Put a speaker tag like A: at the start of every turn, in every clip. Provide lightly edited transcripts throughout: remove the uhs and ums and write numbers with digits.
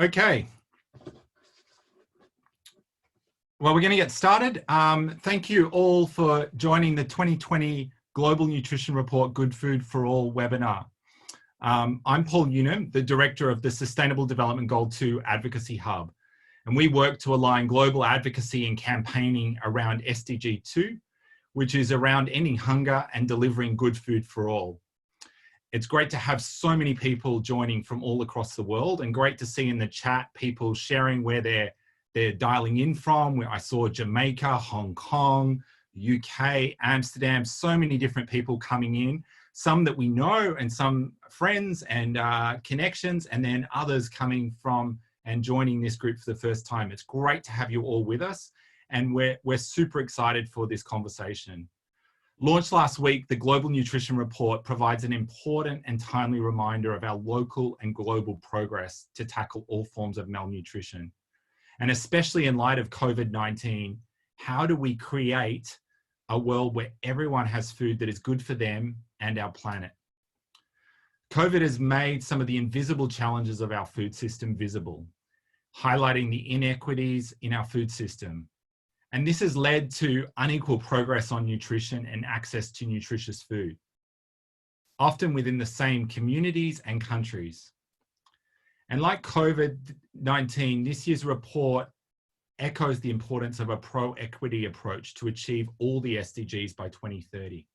A: Okay. Well, we're going to get started. Thank you all for joining the 2020 Global Nutrition Report Good Food for All webinar. I'm Paul Unum, the Director of the Sustainable Development Goal 2 Advocacy Hub, and we work to align global advocacy and campaigning around SDG2, which is around ending hunger and delivering good food for all. It's great to have so many people joining from all across the world, and great to see in the chat people sharing where they're dialing in from. Where I saw Jamaica, Hong Kong, UK, Amsterdam, so many different people coming in, some that we know and some friends and connections, and then others coming from and joining this group for the first time. It's great to have you all with us, and we're super excited for this conversation. Launched last week, the Global Nutrition Report provides an important and timely reminder of our local and global progress to tackle all forms of malnutrition. And especially in light of COVID-19, how do we create a world where everyone has food that is good for them and our planet? COVID has made some of the invisible challenges of our food system visible, highlighting the inequities in our food system. And this has led to unequal progress on nutrition and access to nutritious food, often within the same communities and countries. And like COVID-19, this year's report echoes the importance of a pro-equity approach to achieve all the SDGs by 2030.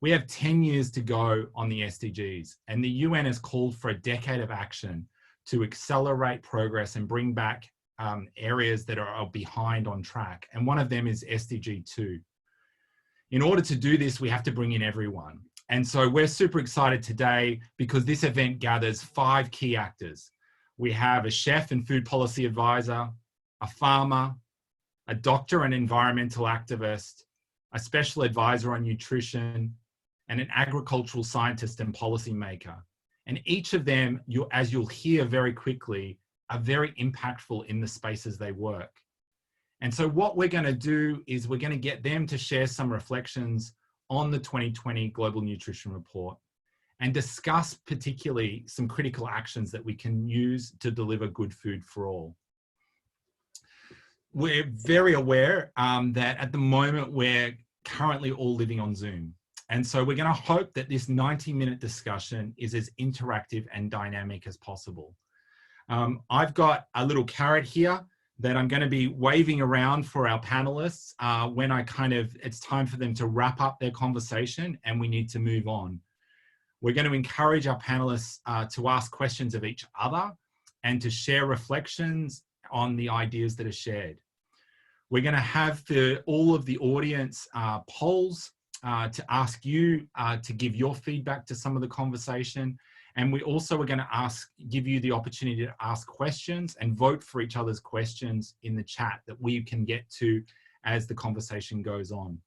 A: We have 10 years to go on the SDGs, and the UN has called for a decade of action to accelerate progress and bring back areas that are behind on track. And one of them is SDG2. In order to do this, we have to bring in everyone. And so we're super excited today because this event gathers 5 key actors. We have a chef and food policy advisor, a farmer, a doctor and environmental activist, a special advisor on nutrition, and an agricultural scientist and policymaker. And each of them, as you'll hear very quickly, are very impactful in the spaces they work. And so what we're going to do is we're going to get them to share some reflections on the 2020 Global Nutrition Report and discuss particularly some critical actions that we can use to deliver good food for all. We're very aware that at the moment we're currently all living on Zoom. And so we're going to hope that this 90-minute discussion is as interactive and dynamic as possible. I've got a little carrot here that I'm going to be waving around for our panelists when it's time for them to wrap up their conversation and we need to move on. We're going to encourage our panelists to ask questions of each other and to share reflections on the ideas that are shared. We're going to have for all of the audience polls to ask you to give your feedback to some of the conversation. And we also are going to give you the opportunity to ask questions and vote for each other's questions in the chat that we can get to as the conversation goes on.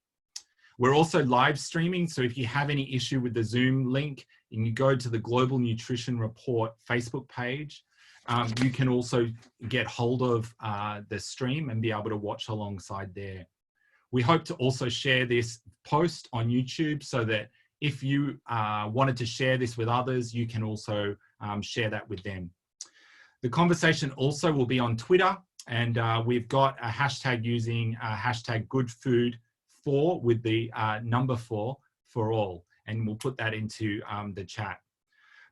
A: We're also live streaming, so if you have any issue with the Zoom link and you go to the Global Nutrition Report Facebook page, you can also get hold of the stream and be able to watch alongside there. We hope to also share this post on YouTube so that if you wanted to share this with others, you can also share that with them. The conversation also will be on Twitter, and we've got a hashtag using hashtag GoodFood4 with the number 4 for all, and we'll put that into the chat.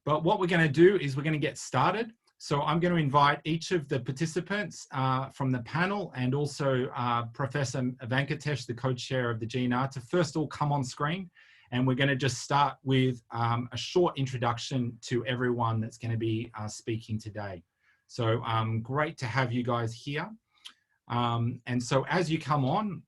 A: But what we're going to do is we're going to get started. So I'm going to invite each of the participants from the panel and also Professor Vankatesh, the co-chair of the GNR, to first all come on screen. And we're going to just start with a short introduction to everyone that's going to be speaking today. So great to have you guys here. And so as you come on,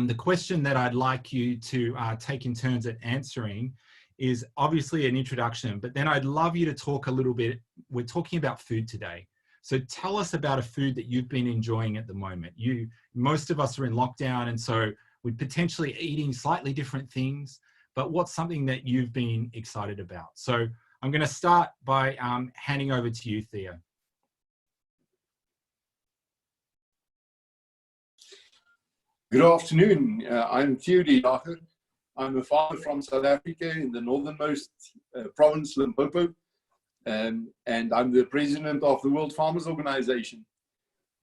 A: the question that I'd like you to take in turns at answering is obviously an introduction, but then I'd love you to talk a little bit. We're talking about food today. So tell us about a food that you've been enjoying at the moment. Most of us are in lockdown, and so we're potentially eating slightly different things, but what's something that you've been excited about? So I'm going to start by handing over to you, Theo.
B: Good afternoon. I'm Theo Jager. I'm a farmer from South Africa in the northernmost province, Limpopo. and I'm the president of the World Farmers Organization.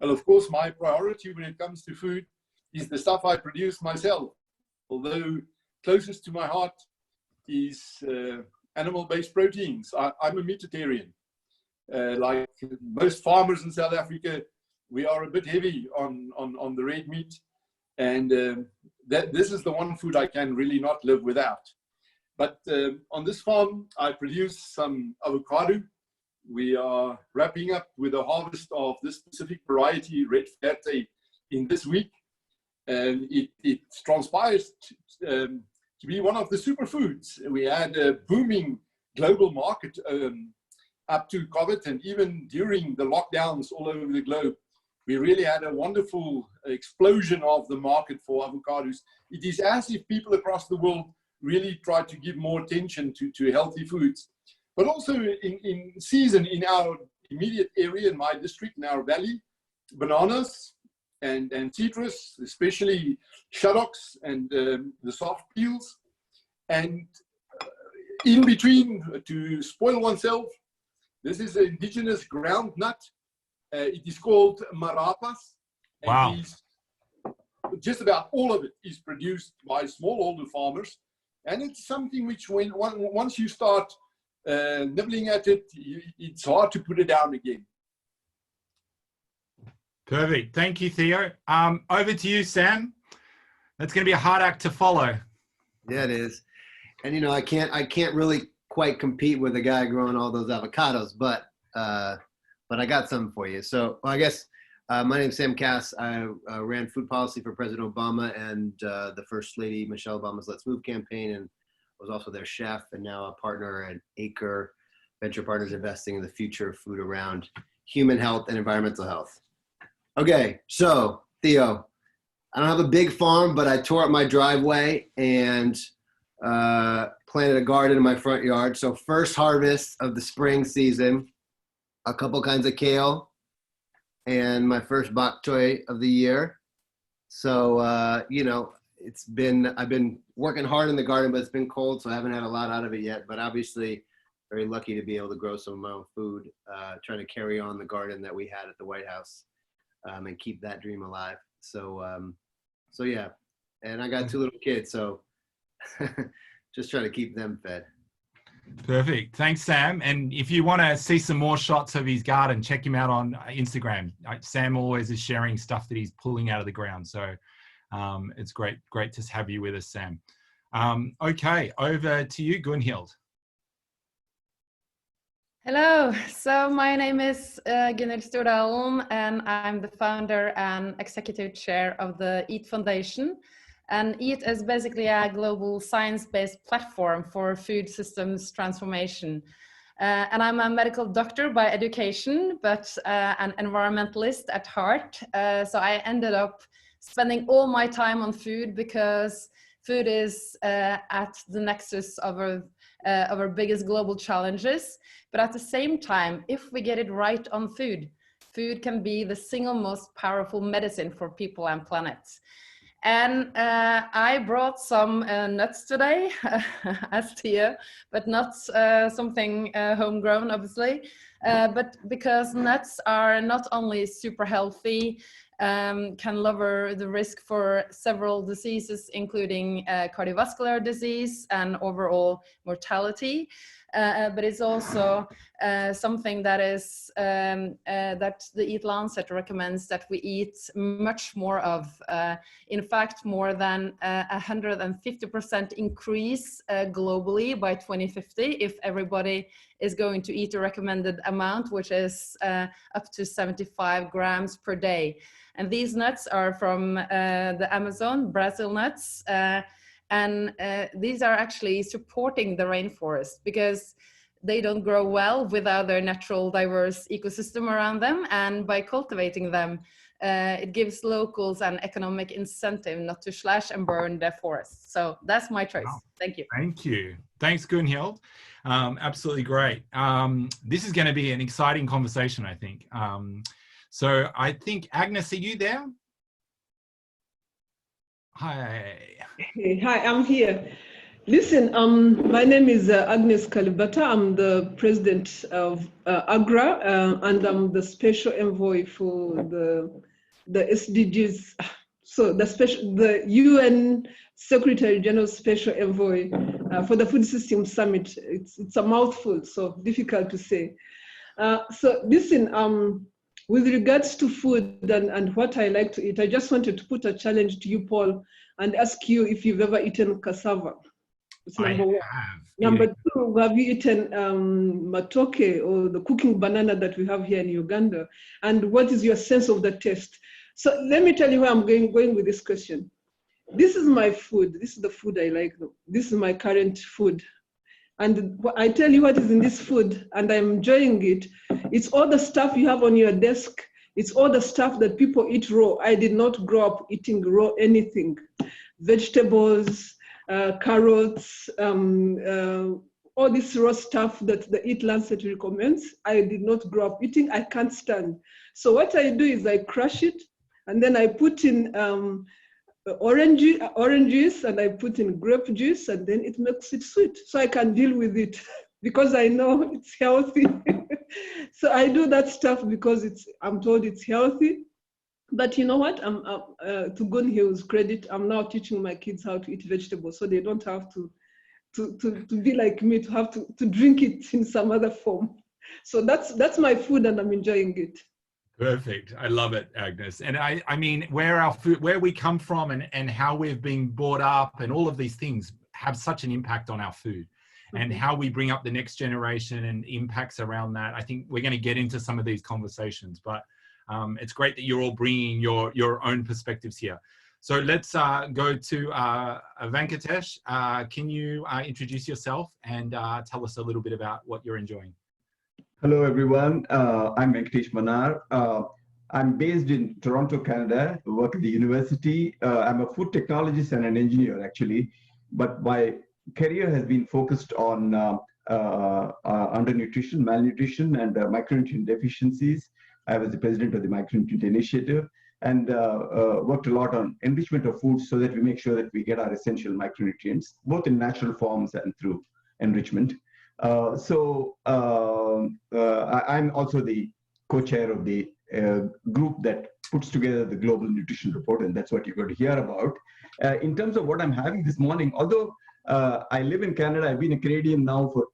B: Well, of course, my priority when it comes to food is the stuff I produce myself, although closest to my heart is animal-based proteins. I'm a meatitarian. Like most farmers in South Africa, we are a bit heavy on the red meat, and this is the one food I can really not live without. But on this farm, I produce some avocado. We are wrapping up with a harvest of this specific variety, Red Verte, in this week. And it transpires to be one of the superfoods. We had a booming global market up to COVID, and even during the lockdowns all over the globe, we really had a wonderful explosion of the market for avocados. It is as if people across the world really try to give more attention to healthy foods. But also in season in our immediate area, in my district, in our valley, bananas and citrus, especially shaddocks and the soft peels. And in between, to spoil oneself, this is an indigenous ground nut. It is called marapas.
A: Wow.
B: And just about all of it is produced by smallholder farmers. And it's something which once you start nibbling at it, it's hard to put it down again.
A: Perfect. Thank you, Theo. Over to you, Sam. That's going to be a hard act to follow.
C: Yeah, it is. And, you know, I can't really quite compete with a guy growing all those avocados, but I got something for you. So I guess my name's Sam Kass. I ran food policy for President Obama and the First Lady Michelle Obama's Let's Move campaign, and was also their chef, and now a partner at Acre Venture Partners, investing in the future of food around human health and environmental health. Okay, so Theo, I don't have a big farm, but I tore up my driveway and planted a garden in my front yard. So first harvest of the spring season, a couple kinds of kale, and my first bok choy of the year. So, you know, I've been working hard in the garden, but it's been cold, so I haven't had a lot out of it yet. But obviously, very lucky to be able to grow some of my own food, trying to carry on the garden that we had at the White House, and keep that dream alive. So yeah, and I got 2 little kids, so just trying to keep them fed.
A: Perfect. Thanks, Sam. And if you want to see some more shots of his garden, check him out on Instagram. Sam always is sharing stuff that he's pulling out of the ground. So it's great to have you with us, Sam. Okay, over to you, Gunhild.
D: Hello, so my name is Gunhild Stordalen, and I'm the founder and executive chair of the EAT Foundation. And EAT is basically a global science-based platform for food systems transformation. And I'm a medical doctor by education, but an environmentalist at heart. So I ended up spending all my time on food because food is at the nexus of our biggest global challenges. But at the same time, if we get it right on food, food can be the single most powerful medicine for people and planets. And I brought some nuts today, as Theo, but not something homegrown, obviously. But because nuts are not only super healthy, can lower the risk for several diseases, including cardiovascular disease and overall mortality. But it's also something that is that the Eat Lancet recommends that we eat much more of. In fact, more than 150% increase globally by 2050 if everybody is going to eat the recommended amount, which is up to 75 grams per day. And these nuts are from the Amazon, Brazil nuts. And these are actually supporting the rainforest because they don't grow well without their natural diverse ecosystem around them. And by cultivating them, it gives locals an economic incentive not to slash and burn their forests. So that's my choice. Wow. Thank you.
A: Thank you. Thanks, Gunhild. Absolutely great. This is going to be an exciting conversation, I think. So I think, Agnes, are you there?
E: Hi. Hi, I'm here. Listen, my name is Agnes Kalibata. I'm the president of AGRA, and I'm the special envoy for the SDGs. So the UN Secretary General Special Envoy for the Food System Summit. It's a mouthful, so difficult to say. So listen, with regards to food and what I like to eat, I just wanted to put a challenge to you, Paul, and ask you if you've ever eaten cassava. It's number one. Number two, have you eaten matoke, or the cooking banana that we have here in Uganda? And what is your sense of the taste? So let me tell you where I'm going with this question. This is my food. This is the food I like. This is my current food. And I tell you what is in this food, and I'm enjoying it. It's all the stuff you have on your desk. It's all the stuff that people eat raw. I did not grow up eating raw anything. Vegetables, carrots, all this raw stuff that the Eat Lancet recommends, I did not grow up eating. I can't stand. So what I do is I crush it, and then I put in orange juice, and I put in grape juice, and then it makes it sweet. So I can deal with it because I know it's healthy. So I do that stuff because I'm told it's healthy. But you know what? To Gunhild's credit, I'm now teaching my kids how to eat vegetables, so they don't have to be like me, to have to drink it in some other form. So that's my food, and I'm enjoying it.
A: Perfect. I love it, Agnes. And I mean, where we come from and how we've been brought up and all of these things have such an impact on our food, and how we bring up the next generation and impacts around that. I think we're going to get into some of these conversations, but it's great that you're all bringing your own perspectives here. So let's go to Vankatesh. Can you introduce yourself and tell us a little bit about what you're enjoying?
F: Hello, everyone. I'm Vankatesh Mannar. I'm based in Toronto, Canada. I work at the university. I'm a food technologist and an engineer, actually. But my career has been focused on undernutrition, malnutrition, and micronutrient deficiencies. I was the president of the Micronutrient Initiative, and worked a lot on enrichment of foods so that we make sure that we get our essential micronutrients, both in natural forms and through enrichment. I'm also the co-chair of the group that puts together the Global Nutrition Report, and that's what you're going to hear about. In terms of what I'm having this morning, although I live in Canada, I've been a Canadian now for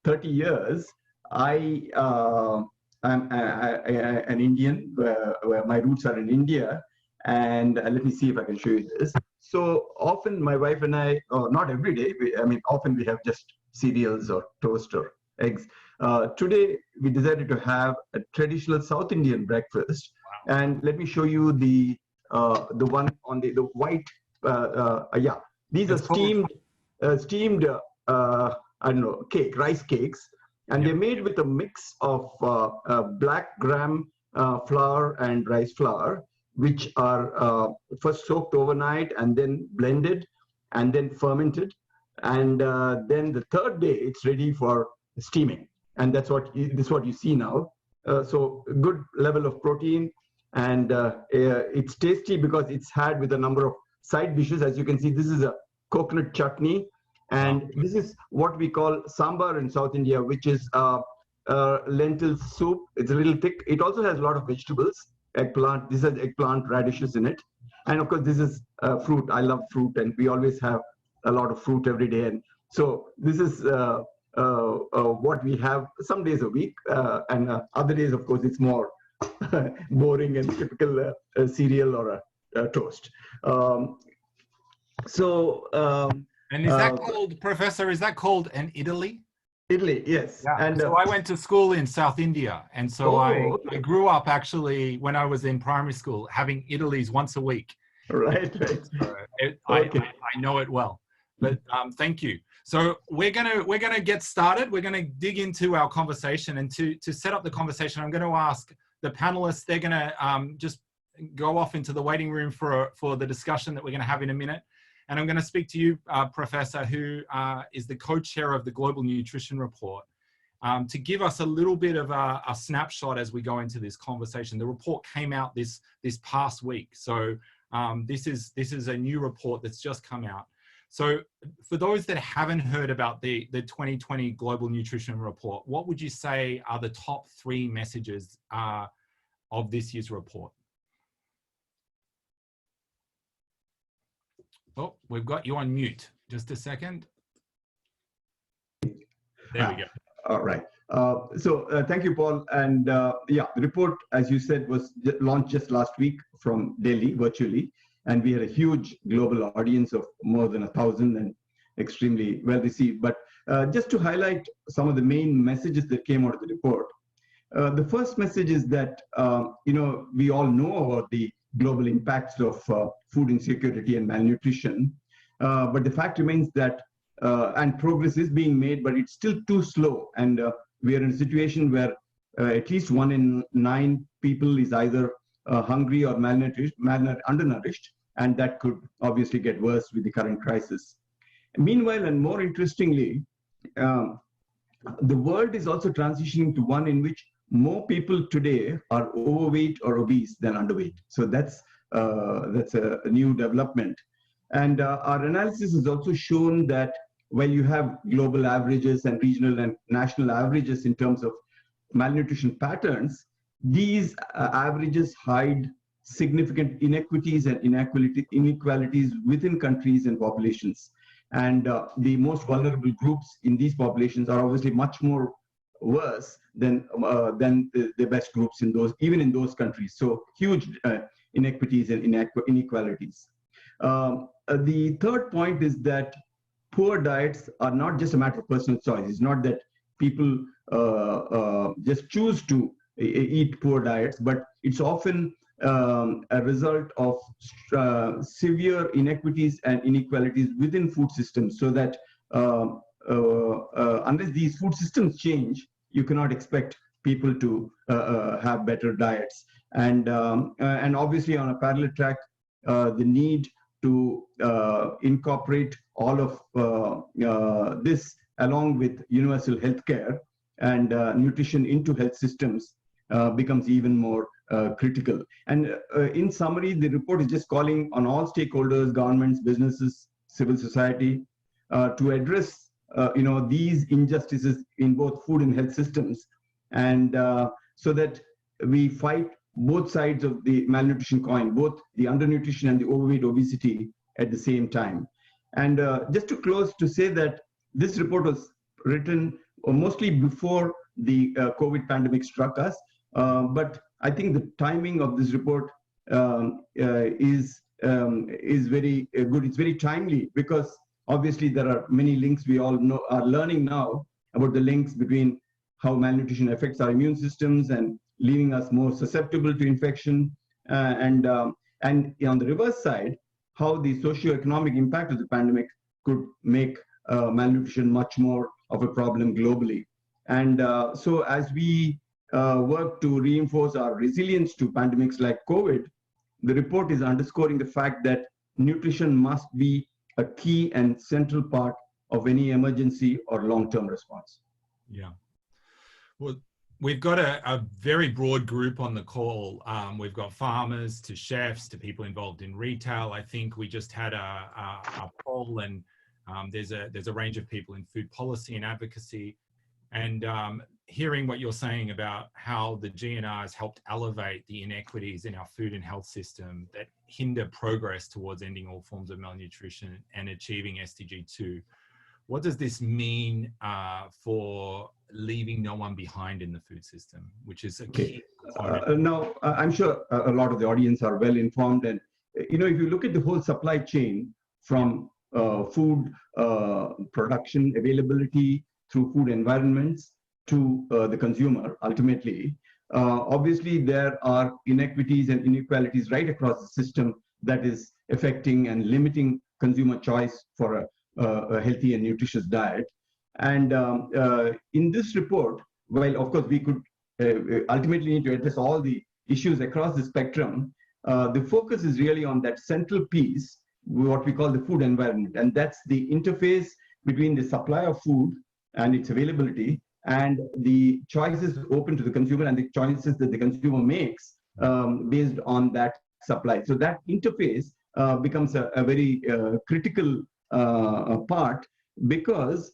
F: 30 years, I'm an Indian, where my roots are in India. And let me see if I can show you this. So often my wife and I, not every day, often we have just cereals or toast or eggs. Today, we decided to have a traditional South Indian breakfast. Wow. And let me show you the one on the white, these are steamed rice cakes. And they're made with a mix of black gram flour and rice flour, which are first soaked overnight and then blended and then fermented. And then the third day, it's ready for steaming. And this is what you see now. So good level of protein. And it's tasty because it's had with a number of side dishes. As you can see, this is a coconut chutney. And this is what we call sambar in South India, which is lentil soup. It's a little thick. It also has a lot of vegetables, eggplant. This has eggplant, radishes in it. And of course, this is fruit. I love fruit, and we always have a lot of fruit every day. And so this is what we have some days a week. And other days, of course, it's more boring and typical cereal or a toast.
A: And is that called, Professor, is that called an Italy?
F: Italy, yes.
A: Yeah. And so I went to school in South India. And so I grew up actually, when I was in primary school, having Italy's once a week.
F: Right.
A: So I know it well. But thank you. So we're gonna get started. We're gonna dig into our conversation, and to set up the conversation, I'm gonna ask the panelists. They're gonna just go off into the waiting room for the discussion that we're gonna have in a minute. And I'm going to speak to you, Professor, who is the co-chair of the Global Nutrition Report, to give us a little bit of a snapshot as we go into this conversation. The report came out this past week, so this is a new report that's just come out. So for those that haven't heard about the 2020 Global Nutrition Report, what would you say are the top 3 messages of this year's report? Oh, we've got you on mute. Just a second. There we go.
F: All right. Thank you, Paul. And yeah, the report, as you said, was launched just last week from Delhi virtually. And we had a huge global audience of more than 1,000 and extremely well received. But just to highlight some of the main messages that came out of the report, the first message is that, we all know about the global impacts of food insecurity and malnutrition. But the fact remains that, and progress is being made, but it's still too slow. And we are in a situation where at least 1 in 9 people is either hungry or undernourished, and that could obviously get worse with the current crisis. Meanwhile, and more interestingly, the world is also transitioning to one in which more people today are overweight or obese than underweight. So that's a new development. And our analysis has also shown that while you have global averages and regional and national averages in terms of malnutrition patterns, these averages hide significant inequities and inequalities within countries and populations. And the most vulnerable groups in these populations are obviously much more worse than the best groups in those, even in those countries. So huge inequities and inequalities. The third point is that poor diets are not just a matter of personal choice. It's not that people just choose to eat poor diets, but it's often a result of severe inequities and inequalities within food systems, so that unless these food systems change, you cannot expect people to have better diets. And obviously on a parallel track, the need to incorporate all of this along with universal healthcare and nutrition into health systems becomes even more critical. And in summary, the report is just calling on all stakeholders, governments, businesses, civil society, to address these injustices in both food and health systems, and so that we fight both sides of the malnutrition coin, both the undernutrition and the overweight obesity at the same time. And just to close, to say that this report was written mostly before the COVID pandemic struck us, but I think the timing of this report is very good. It's very timely because obviously there are many links. We all know, are learning now about the links between how malnutrition affects our immune systems and leaving us more susceptible to infection, and on the reverse side, how the socio-economic impact of the pandemic could make malnutrition much more of a problem globally. And so as we work to reinforce our resilience to pandemics like COVID, the report is underscoring the fact that nutrition must be a key and central part of any emergency or long-term response.
A: Yeah. Well, we've got a very broad group on the call. We've got farmers to chefs to people involved in retail. I think we just had a poll, and there's a range of people in food policy and advocacy. And hearing what you're saying about how the GNR has helped elevate the inequities in our food and health system that hinder progress towards ending all forms of malnutrition and achieving SDG2. What does this mean for leaving no one behind in the food system, which is a key component?
F: Now, I'm sure a lot of the audience are well informed. And, if you look at the whole supply chain from food production, availability, through food environments to the consumer, ultimately, obviously there are inequities and inequalities right across the system that is affecting and limiting consumer choice for a healthy and nutritious diet. And in this report, while of course we could ultimately need to address all the issues across the spectrum, the focus is really on that central piece, what we call the food environment. And that's the interface between the supply of food and its availability and the choices open to the consumer and the choices that the consumer makes based on that supply. So that interface becomes a very critical part, because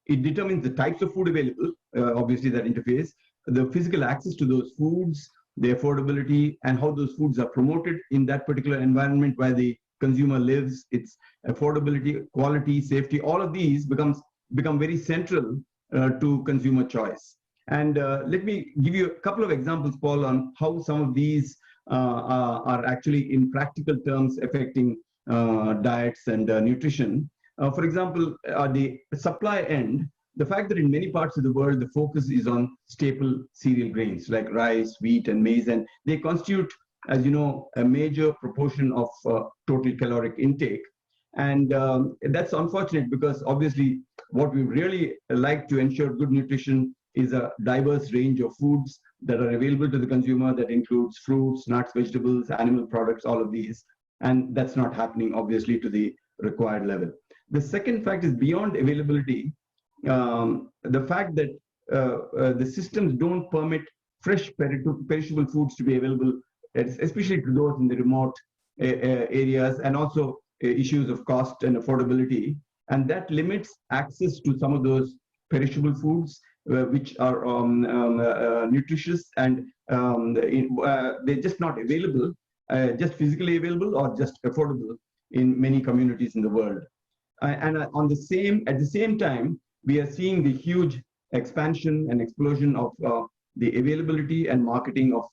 F: it determines the types of food available, obviously that interface, the physical access to those foods, the affordability, and how those foods are promoted in that particular environment where the consumer lives. Its affordability, quality, safety, all of these become very central to consumer choice. And let me give you a couple of examples, Paul, on how some of these are actually in practical terms affecting diets and nutrition. For example, at the supply end, the fact that in many parts of the world, the focus is on staple cereal grains like rice, wheat, and maize, and they constitute, as you know, a major proportion of total caloric intake. And that's unfortunate, because obviously what we really like to ensure good nutrition is a diverse range of foods that are available to the consumer that includes fruits, nuts, vegetables, animal products, all of these. And that's not happening, obviously, to the required level. The second fact is beyond availability, the fact that the systems don't permit fresh perishable foods to be available, especially to those in the remote areas, and also issues of cost and affordability. And that limits access to some of those perishable foods, which are nutritious, and they're just not available, just physically available or just affordable in many communities in the world. And at the same time, we are seeing the huge expansion and explosion of the availability and marketing of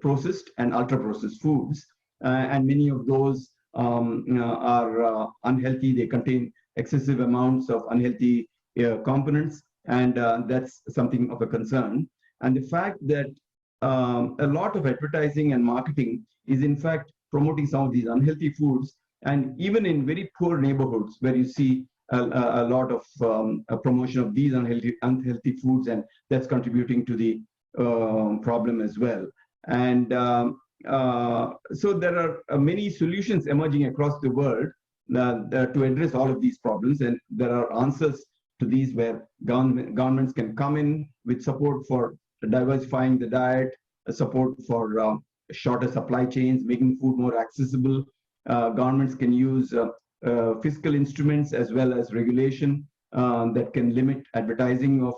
F: processed and ultra-processed foods. And many of those are unhealthy. They contain excessive amounts of unhealthy components, and that's something of a concern. And the fact that a lot of advertising and marketing is in fact promoting some of these unhealthy foods, and even in very poor neighborhoods where you see a lot of promotion of these unhealthy foods, and that's contributing to the problem as well. And so there are many solutions emerging across the world to address all of these problems, and there are answers to these where governments can come in with support for diversifying the diet, support for shorter supply chains, making food more accessible. Governments can use fiscal instruments as well as regulation that can limit advertising of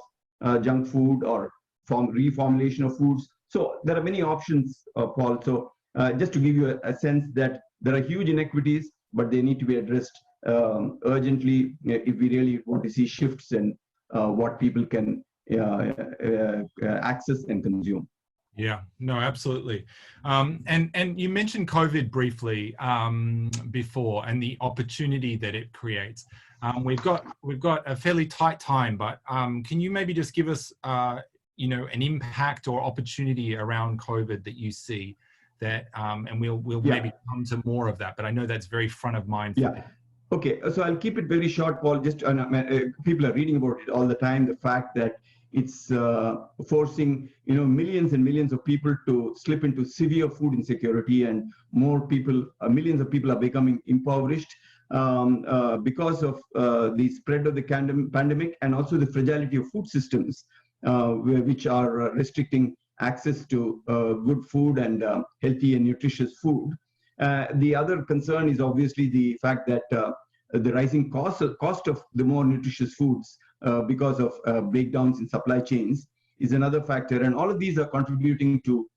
F: junk food or reformulation of foods. So there are many options, Paul. So just to give you a sense that there are huge inequities, but they need to be addressed urgently if we really want to see shifts in what people can access and consume.
A: Yeah, no, absolutely. And you mentioned COVID briefly before, and the opportunity that it creates. We've got a fairly tight time, but can you maybe just give us an impact or opportunity around COVID that you see, that and we'll maybe come to more of that, but I know that's very front of mind for people.
F: Okay, so I'll keep it very short, Paul. Just people are reading about it all the time. The fact that it's forcing millions and millions of people to slip into severe food insecurity, and more people, millions of people are becoming impoverished because of the spread of the pandemic, and also the fragility of food systems, which are restricting access to good food and healthy and nutritious food. The other concern is obviously the fact that the rising cost of the more nutritious foods because of breakdowns in supply chains is another factor. And all of these are contributing to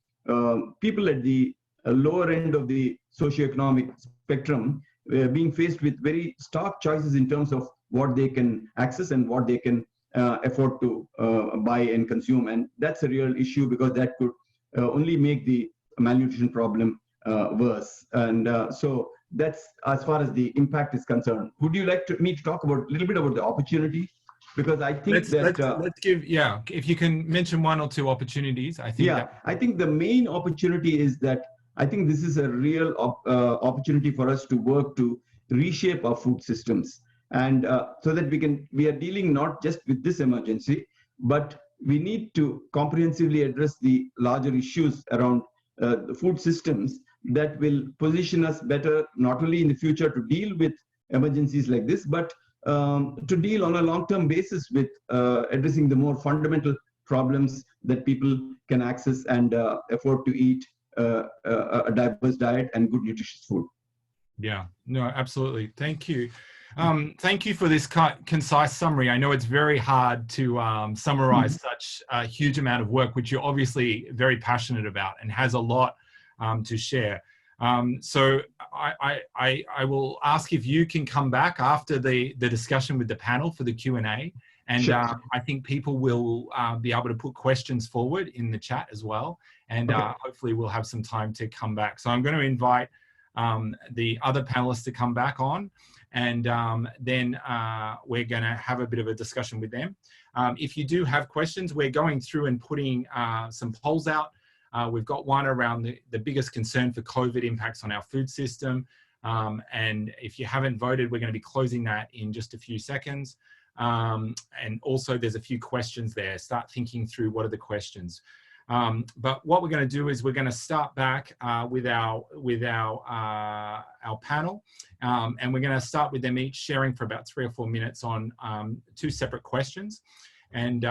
F: people at the lower end of the socioeconomic spectrum being faced with very stark choices in terms of what they can access and what they can afford to buy and consume. And that's a real issue, because that could only make the malnutrition problem worse. And so that's as far as the impact is concerned. Would you like me to talk about a little bit about the opportunity? Because I think
A: let's give, if you can mention one or two opportunities, I think.
F: I think the main opportunity is that I think this is a real opportunity for us to work to reshape our food systems, and so that we are dealing not just with this emergency, but we need to comprehensively address the larger issues around the food systems that will position us better, not only in the future to deal with emergencies like this, but to deal on a long-term basis with addressing the more fundamental problems that people can access and afford to eat a diverse diet and good nutritious food.
A: Yeah, no, absolutely. Thank you. Thank you for this concise summary. I know it's very hard to summarize such a huge amount of work, which you're obviously very passionate about and has a lot to share. So I will ask if you can come back after the discussion with the panel for the Q&A. And
F: Sure.
A: I think people will be able to put questions forward in the chat as well. And hopefully we'll have some time to come back. So I'm going to invite the other panelists to come back on, and then we're going to have a bit of a discussion with them. If you do have questions, we're going through and putting some polls out. We've got one around the biggest concern for COVID impacts on our food system. And if you haven't voted, we're going to be closing that in just a few seconds. And also there's a few questions there. Start thinking through what are the questions. But what we're going to do is we're going to start back with our panel, and we're going to start with them each sharing for about 3 or 4 minutes on 2 separate questions, and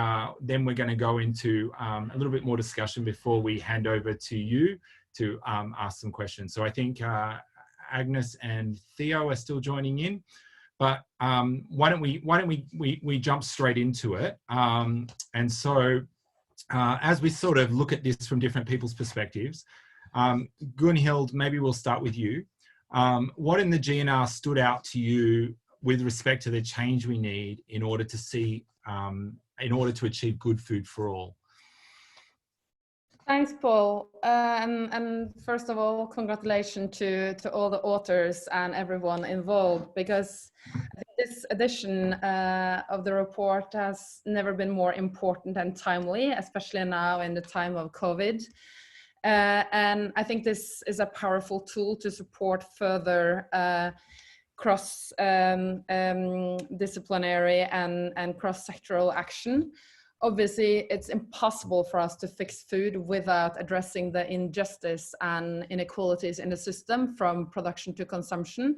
A: then we're going to go into a little bit more discussion before we hand over to you to ask some questions. So I think Agnes and Theo are still joining in, but why don't we jump straight into it? And so. As we sort of look at this from different people's perspectives, Gunhild, maybe we'll start with you. What in the GNR stood out to you with respect to the change we need in order to see, in order to achieve good food for all?
D: Thanks, Paul. And first of all, congratulations to all the authors and everyone involved, because I think this edition of the report has never been more important and timely, especially now in the time of COVID. And I think this is a powerful tool to support further cross-disciplinary and cross-sectoral action. Obviously, it's impossible for us to fix food without addressing the injustice and inequalities in the system from production to consumption.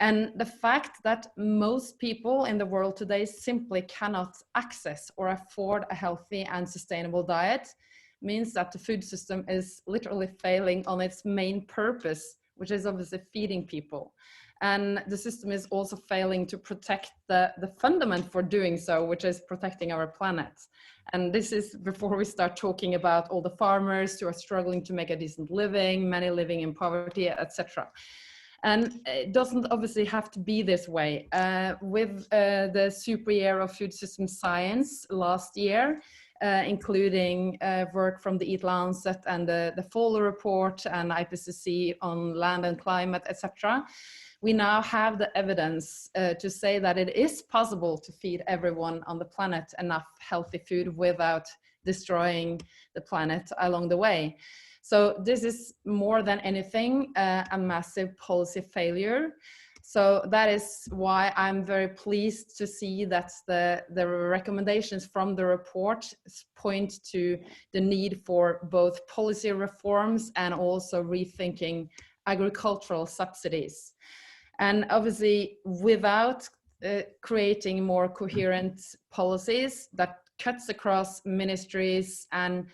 D: And the fact that most people in the world today simply cannot access or afford a healthy and sustainable diet means that the food system is literally failing on its main purpose, which is obviously feeding people. And the system is also failing to protect the fundament for doing so, which is protecting our planet. And this is before we start talking about all the farmers who are struggling to make a decent living, many living in poverty, etc. And it doesn't obviously have to be this way. With the super year of food system science last year, including work from the Eat Lancet and the Fowler report and IPCC on land and climate, etc., we now have the evidence to say that it is possible to feed everyone on the planet enough healthy food without destroying the planet along the way. So this is more than anything a massive policy failure. So that is why I'm very pleased to see that the recommendations from the report point to the need for both policy reforms and also rethinking agricultural subsidies. And obviously, without creating more coherent policies that cuts across ministries and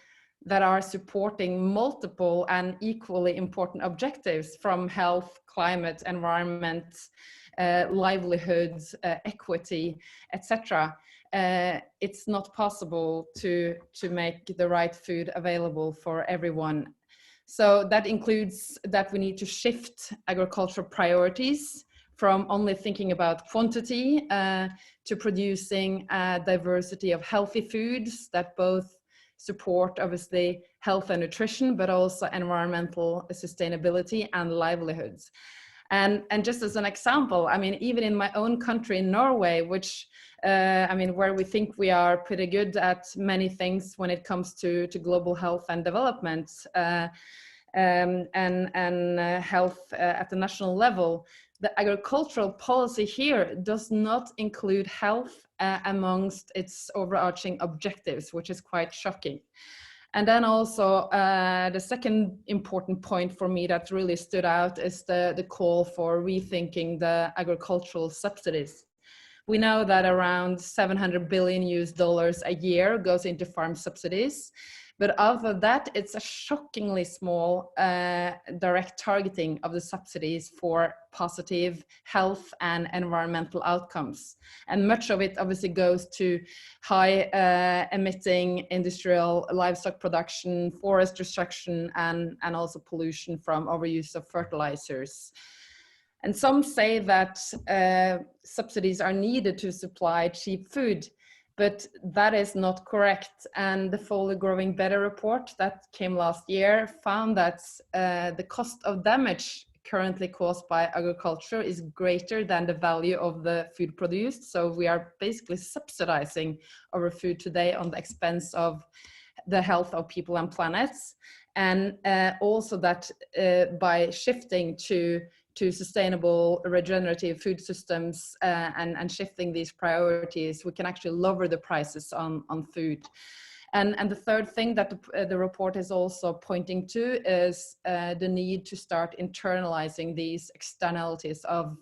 D: that are supporting multiple and equally important objectives from health, climate, environment, livelihoods, equity, etc., it's not possible to make the right food available for everyone. So that includes that we need to shift agricultural priorities from only thinking about quantity to producing a diversity of healthy foods that both support obviously health and nutrition, but also environmental sustainability and livelihoods. And just as an example, I mean, even in my own country, Norway, which I mean, where we think we are pretty good at many things when it comes to global health and development and health at the national level, the agricultural policy here does not include health amongst its overarching objectives, which is quite shocking. And then also the second important point for me that really stood out is the call for rethinking the agricultural subsidies. We know that around $700 billion a year goes into farm subsidies. But of that, it's a shockingly small direct targeting of the subsidies for positive health and environmental outcomes. And much of it obviously goes to high emitting industrial livestock production, forest destruction, and also pollution from overuse of fertilizers. And some say that subsidies are needed to supply cheap food, but that is not correct. And the Foley Growing Better report that came last year found that the cost of damage currently caused by agriculture is greater than the value of the food produced. So we are basically subsidizing our food today on the expense of the health of people and planets. And also that by shifting to sustainable regenerative food systems and shifting these priorities, we can actually lower the prices on food. And the third thing that the report is also pointing to is the need to start internalizing these externalities of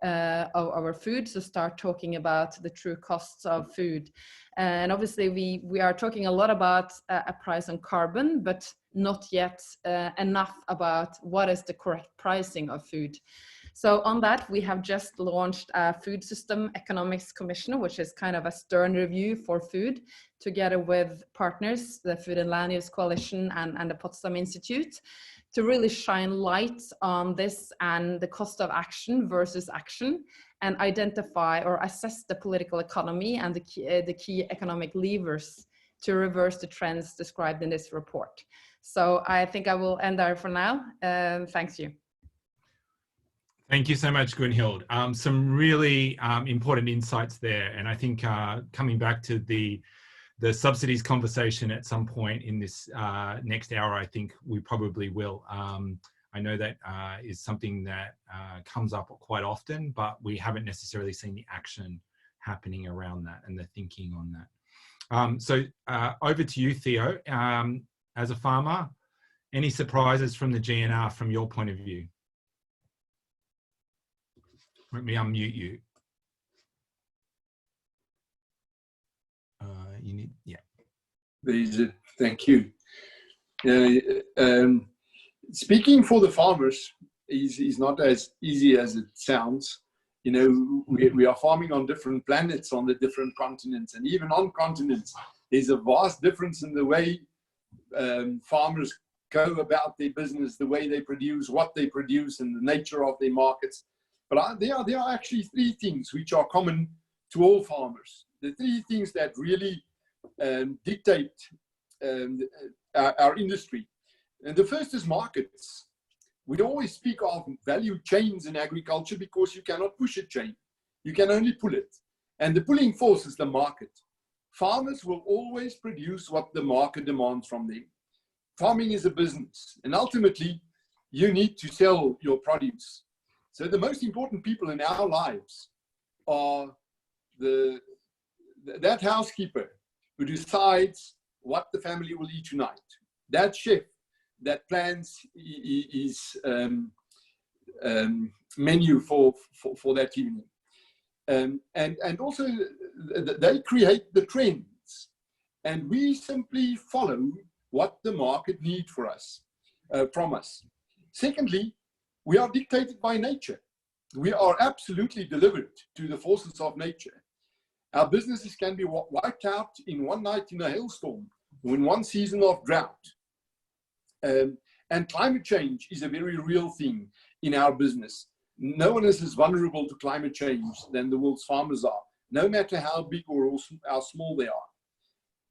D: our food, so start talking about the true costs of food. And obviously we are talking a lot about a price on carbon, but not yet enough about what is the correct pricing of food. So on that, we have just launched a Food System Economics Commission, which is kind of a stern review for food, together with partners, the Food and Land Use Coalition and the Potsdam Institute, to really shine light on this and the cost of action versus action, and identify or assess the political economy and the key economic levers to reverse the trends described in this report. So I think I will end there for now. Thanks you.
A: Thank you so much, Gunhild. Some really important insights there. And I think coming back to the subsidies conversation at some point in this next hour, I think we probably will. I know that is something that comes up quite often, but we haven't necessarily seen the action happening around that and the thinking on that. So over to you, Theo. As a farmer, any surprises from the GNR from your point of view? Let me unmute you. You need, yeah.
B: Thank you. Speaking for the farmers is not as easy as it sounds. You know, we are farming on different planets, on the different continents, and even on continents, there's a vast difference in the way farmers go about their business, the way they produce, what they produce, and the nature of their markets. But there are actually three things which are common to all farmers. The three things that really dictate our industry. And the first is markets. We always speak of value chains in agriculture because you cannot push a chain. You can only pull it. And the pulling force is the market. Farmers will always produce what the market demands from them. Farming is a business, and ultimately you need to sell your produce. So the most important people in our lives are that housekeeper who decides what the family will eat tonight, that chef that plans his menu for that evening. And also they create the trends, and we simply follow what the market needs for us, from us. Secondly, we are dictated by nature. We are absolutely delivered to the forces of nature. Our businesses can be wiped out in one night in a hailstorm, or in one season of drought. And climate change is a very real thing in our business. No one is as vulnerable to climate change than the world's farmers are, no matter how big or how small they are.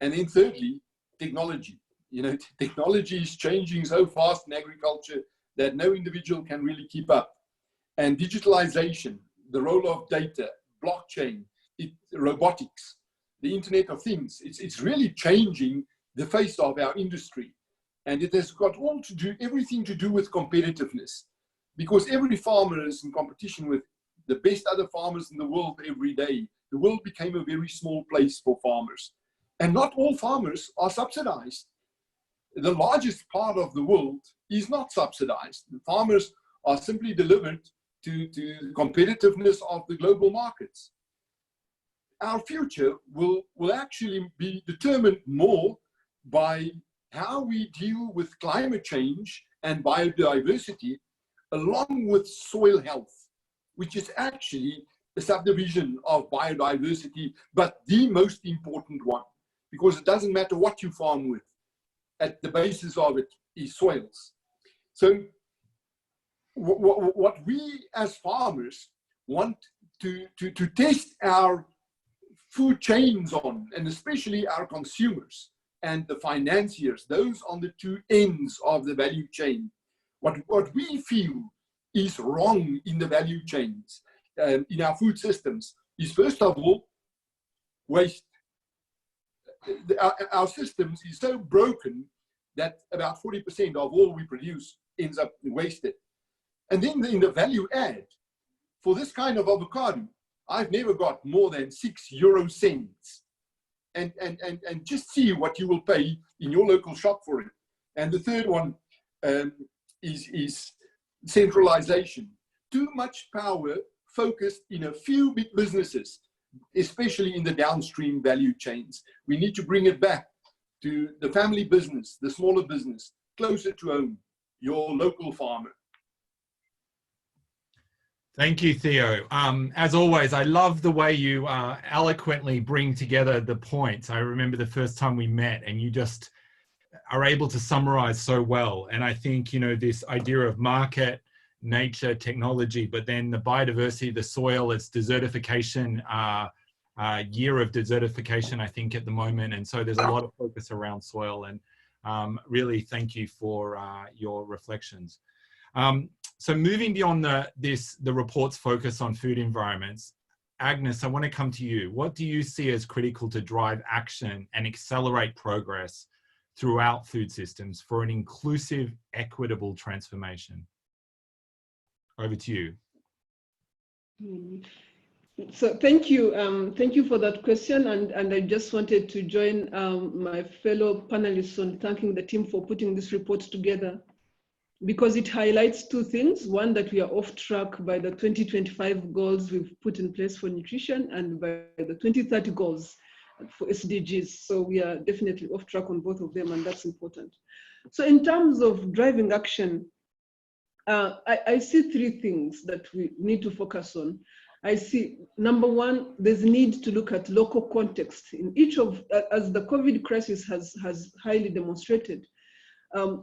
B: And then thirdly, technology. You know, technology is changing so fast in agriculture that no individual can really keep up. And digitalization, the role of data, blockchain, robotics, the Internet of Things, it's really changing the face of our industry. And it has got everything to do with competitiveness, because every farmer is in competition with the best other farmers in the world every day. The world became a very small place for farmers. And not all farmers are subsidized. The largest part of the world is not subsidized. The farmers are simply delivered to the competitiveness of the global markets. our future will actually be determined more by how we deal with climate change and biodiversity, along with soil health, which is actually a subdivision of biodiversity, but the most important one, because it doesn't matter what you farm with. At the basis of it is soils. So what we as farmers want to test our food chains on, and especially our consumers and the financiers, those on the two ends of the value chain, what we feel is wrong in the value chains, in our food systems, is first of all, waste. Our systems is so broken that about 40% of all we produce ends up wasted. And then in the value add, for this kind of avocado, I've never got more than 6 euro cents. And just see what you will pay in your local shop for it. And the third one is centralization. Too much power focused in a few big businesses, especially in the downstream value chains. We need to bring it back to the family business, the smaller business, closer to home, your local farmer.
A: Thank you, Theo. As always, I love the way you eloquently bring together the points. I remember the first time we met and you just are able to summarize so well. And I think, you know, this idea of market, nature, technology, but then the biodiversity, the soil, its desertification, year of desertification, I think, at the moment. And so there's a lot of focus around soil, and really thank you for your reflections. So moving beyond the report's focus on food environments, Agnes, I want to come to you. What do you see as critical to drive action and accelerate progress throughout food systems for an inclusive, equitable transformation? Over to you.
E: So thank you for that question, and I just wanted to join my fellow panelists on thanking the team for putting this report together, because it highlights two things. One, that we are off track by the 2025 goals we've put in place for nutrition, and by the 2030 goals for SDGs. So we are definitely off track on both of them, and that's important. So in terms of driving action, I see three things that we need to focus on. I see, number one, there's a need to look at local context in each of, as the COVID crisis has highly demonstrated.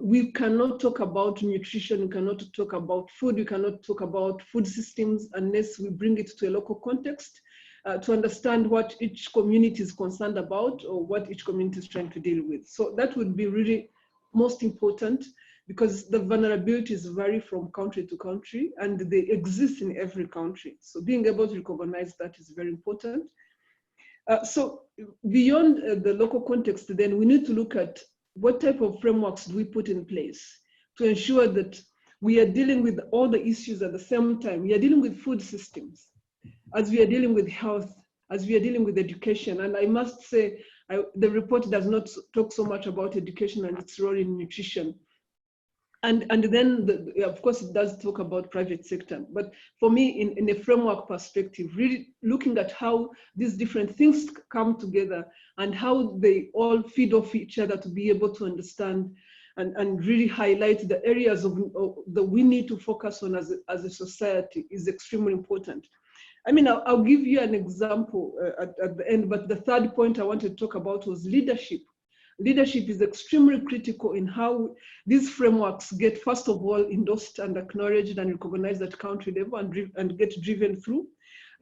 E: We cannot talk about nutrition, we cannot talk about food, we cannot talk about food systems unless we bring it to a local context to understand what each community is concerned about or what each community is trying to deal with. So that would be really most important, because the vulnerabilities vary from country to country and they exist in every country. So being able to recognize that is very important. So beyond the local context, then we need to look at what type of frameworks do we put in place to ensure that we are dealing with all the issues at the same time. We are dealing with food systems, as we are dealing with health, as we are dealing with education. And I must say, the report does not talk so much about education and its role in nutrition. And then, of course, it does talk about private sector. But for me, in a framework perspective, really looking at how these different things come together and how they all feed off each other to be able to understand and really highlight the areas that we need to focus on as a society is extremely important. I mean, I'll give you an example at the end, but the third point I wanted to talk about was leadership. Leadership is extremely critical in how these frameworks get, first of all, endorsed and acknowledged and recognized at country level and get driven through.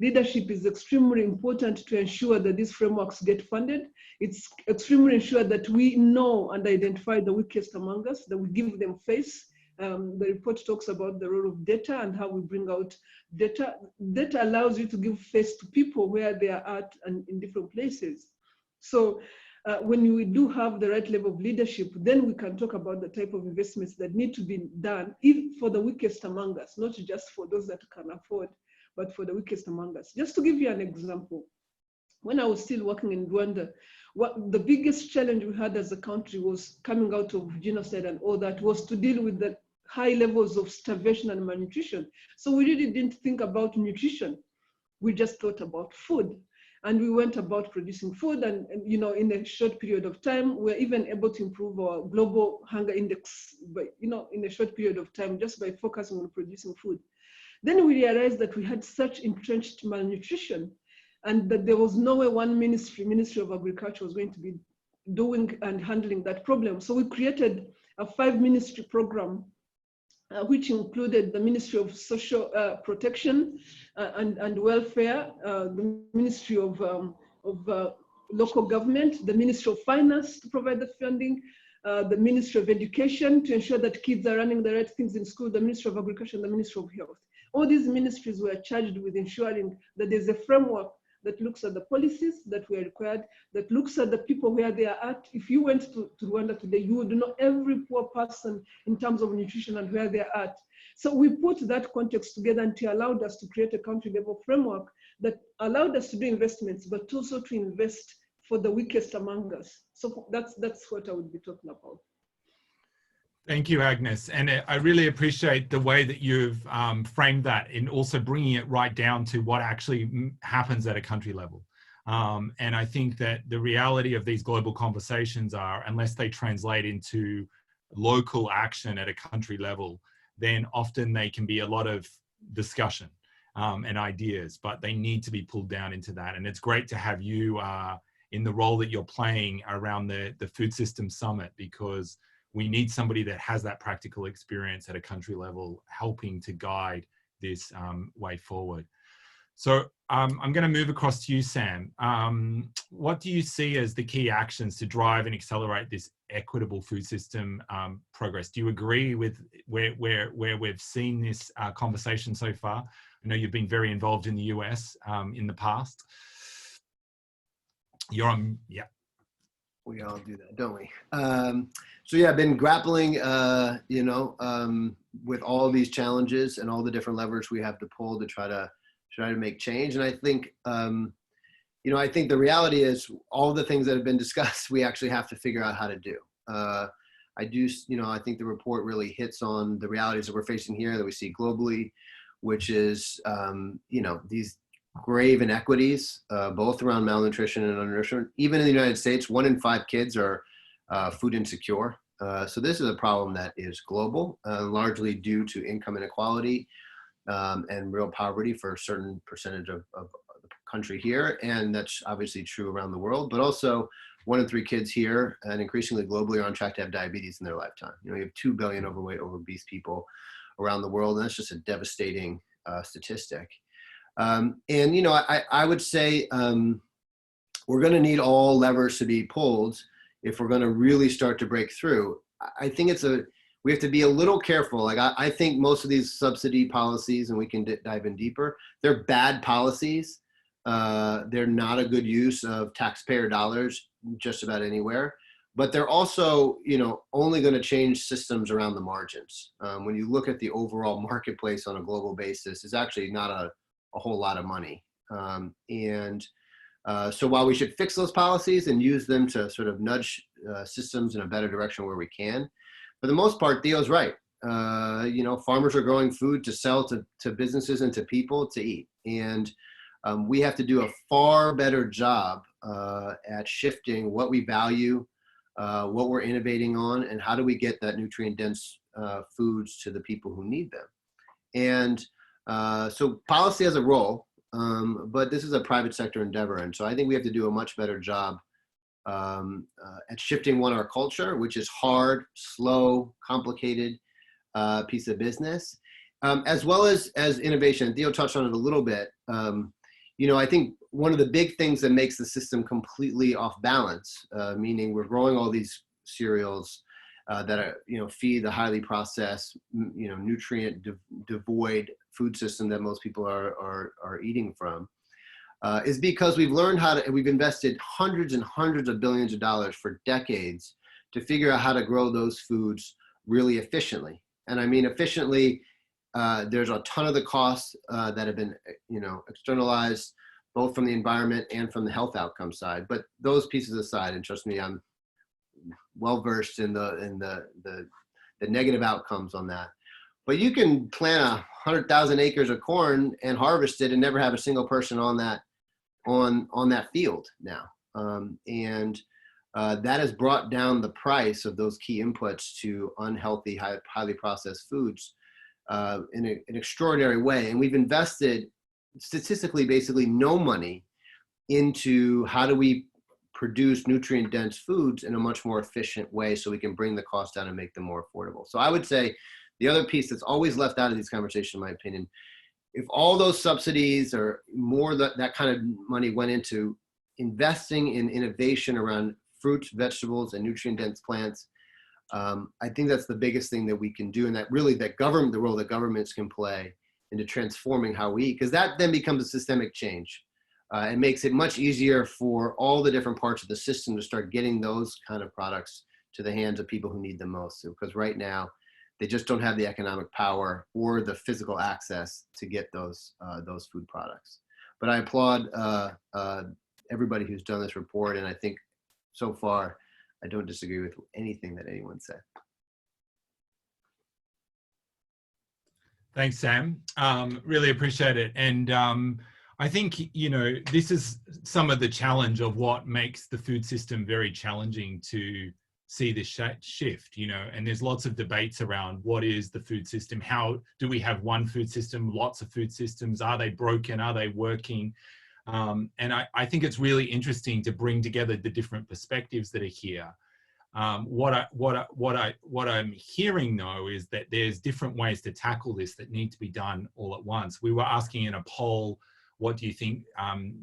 E: Leadership is extremely important to ensure that these frameworks get funded. It's extremely ensure that we know and identify the weakest among us, that we give them face. The report talks about the role of data and how we bring out data. Data allows you to give face to people where they are at and in different places. So when we do have the right level of leadership, then we can talk about the type of investments that need to be done, even for the weakest among us, not just for those that can afford, but for the weakest among us. Just to give you an example, when I was still working in Rwanda, what the biggest challenge we had as a country was coming out of genocide and all that was to deal with the high levels of starvation and malnutrition. So we really didn't think about nutrition. We just thought about food. And we went about producing food, and you know, in a short period of time, we're even able to improve our global hunger index, by, you know, in a short period of time, just by focusing on producing food. Then we realized that we had such entrenched malnutrition, and that there was no way one Ministry of Agriculture was going to be doing and handling that problem. So we created a 5-ministry program, which included the Ministry of Social Protection and Welfare, the Ministry of Local Government, the Ministry of Finance to provide the funding, the Ministry of Education to ensure that kids are running the right things in school, the Ministry of Agriculture, and the Ministry of Health. All these ministries were charged with ensuring that there's a framework that looks at the policies that were required, that looks at the people where they are at. If you went to Rwanda today, you would know every poor person in terms of nutrition and where they're at. So we put that context together, and it allowed us to create a country level framework that allowed us to do investments, but also to invest for the weakest among us. So that's what I would be talking about.
A: Thank you, Agnes. And I really appreciate the way that you've framed that, in also bringing it right down to what actually happens at a country level. And I think that the reality of these global conversations are, unless they translate into local action at a country level, then often they can be a lot of discussion and ideas, but they need to be pulled down into that. And it's great to have you in the role that you're playing around the Food Systems Summit, because we need somebody that has that practical experience at a country level, helping to guide this way forward. So I'm going to move across to you, Sam. What do you see as the key actions to drive and accelerate this equitable food system progress? Do you agree with where we've seen this conversation so far? I know you've been very involved in the US in the past. You're on, yeah.
C: We all do that, don't we? So yeah, I've been grappling, with all these challenges and all the different levers we have to pull to try to make change. And I think, I think the reality is all the things that have been discussed, we actually have to figure out how to do. I think the report really hits on the realities that we're facing here, that we see globally, which is, these grave inequities, both around malnutrition and undernourishment. Even in the United States, 1 in 5 kids are food insecure. So this is a problem that is global, largely due to income inequality and real poverty for a certain percentage of the country here. And that's obviously true around the world, but also 1 in 3 kids here and increasingly globally are on track to have diabetes in their lifetime. You have 2 billion overweight, obese people around the world, and that's just a devastating statistic. I would say we're going to need all levers to be pulled if we're going to really start to break through. I think we have to be a little careful. Like I think most of these subsidy policies, and we can dive in deeper, they're bad policies. They're not a good use of taxpayer dollars just about anywhere, but they're also, only going to change systems around the margins. When you look at the overall marketplace on a global basis, it's actually not a whole lot of money. So while we should fix those policies and use them to sort of nudge systems in a better direction where we can, for the most part, Theo's right. Farmers are growing food to sell to businesses and to people to eat. And we have to do a far better job at shifting what we value, what we're innovating on, and how do we get that nutrient-dense foods to the people who need them. And so policy has a role, but this is a private sector endeavor. And so I think we have to do a much better job at shifting our culture, which is hard, slow, complicated piece of business, as well as innovation. Theo touched on it a little bit. I think one of the big things that makes the system completely off balance, meaning we're growing all these cereals that are, feed the highly processed, nutrient devoid food system that most people are eating from, is because we've learned we've invested hundreds and hundreds of billions of dollars for decades to figure out how to grow those foods really efficiently. And I mean, efficiently, there's a ton of the costs that have been, externalized, both from the environment and from the health outcome side. But those pieces aside, and trust me, I'm well versed in the negative outcomes on that. But you can plant 100,000 acres of corn and harvest it and never have a single person on that on that field now. That has brought down the price of those key inputs to unhealthy, highly processed foods in an extraordinary way. And we've invested statistically basically no money into how do we produce nutrient-dense foods in a much more efficient way so we can bring the cost down and make them more affordable. So I would say the other piece that's always left out of these conversations, in my opinion, if all those subsidies or more that kind of money went into investing in innovation around fruits, vegetables, and nutrient-dense plants, I think that's the biggest thing that we can do, and that really the role that governments can play into transforming how we eat, because that then becomes a systemic change. It makes it much easier for all the different parts of the system to start getting those kind of products to the hands of people who need them most. Because right now, they just don't have the economic power or the physical access to get those food products. But I applaud everybody who's done this report, and I think so far, I don't disagree with anything that anyone said.
A: Thanks, Sam. Really appreciate it. And I think, you know, this is some of the challenge of what makes the food system very challenging to see this shift, you know, and there's lots of debates around what is the food system? How do we have one food system, lots of food systems? Are they broken? Are they working? And I think it's really interesting to bring together the different perspectives that are here. What I'm hearing though is that there's different ways to tackle this that need to be done all at once. We were asking in a poll, what do you think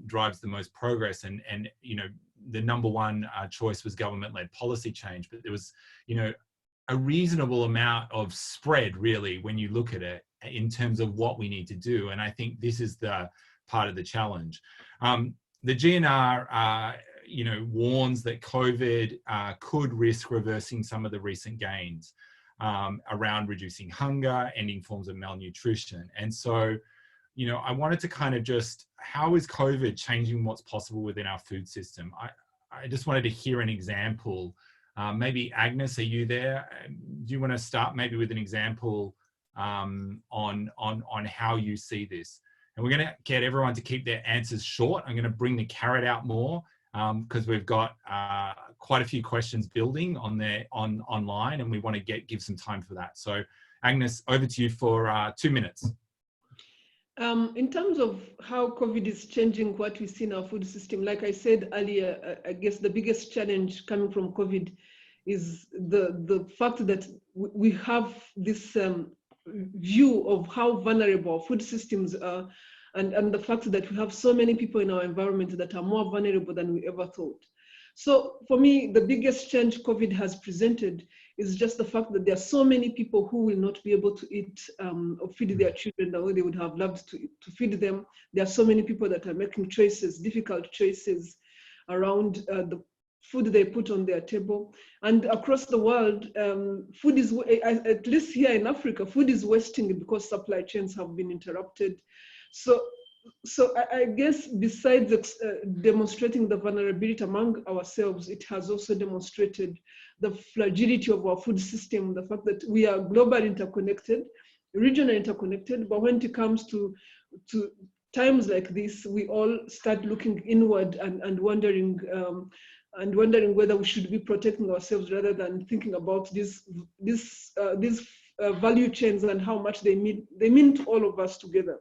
A: drives the most progress? And you know, the number one choice was government-led policy change, but there was, you know, a reasonable amount of spread really when you look at it in terms of what we need to do. And I think this is the part of the challenge. The GNR, you know, warns that COVID could risk reversing some of the recent gains around reducing hunger, ending forms of malnutrition. And so, you know, I wanted to kind of just, how is COVID changing what's possible within our food system? I just wanted to hear an example. Maybe Agnes, are you there? Do you want to start maybe with an example on how you see this? And we're going to get everyone to keep their answers short. I'm going to bring the carrot out more because we've got quite a few questions building online, and we want to give some time for that. So Agnes, over to you for 2 minutes.
E: In terms of how COVID is changing what we see in our food system, like I said earlier, I guess the biggest challenge coming from COVID is the fact that we have this view of how vulnerable food systems are, and the fact that we have so many people in our environment that are more vulnerable than we ever thought. So for me, the biggest change COVID has presented is just the fact that there are so many people who will not be able to eat or feed their children the way they would have loved to feed them. There are so many people that are making choices, difficult choices around the food they put on their table. And across the world, food is, at least here in Africa, food is wasting because supply chains have been interrupted. So I guess besides demonstrating the vulnerability among ourselves, it has also demonstrated the fragility of our food system, the fact that we are globally interconnected, regionally interconnected, but when it comes to times like this, we all start looking inward and wondering whether we should be protecting ourselves rather than thinking about these value chains and how much they mean to all of us together.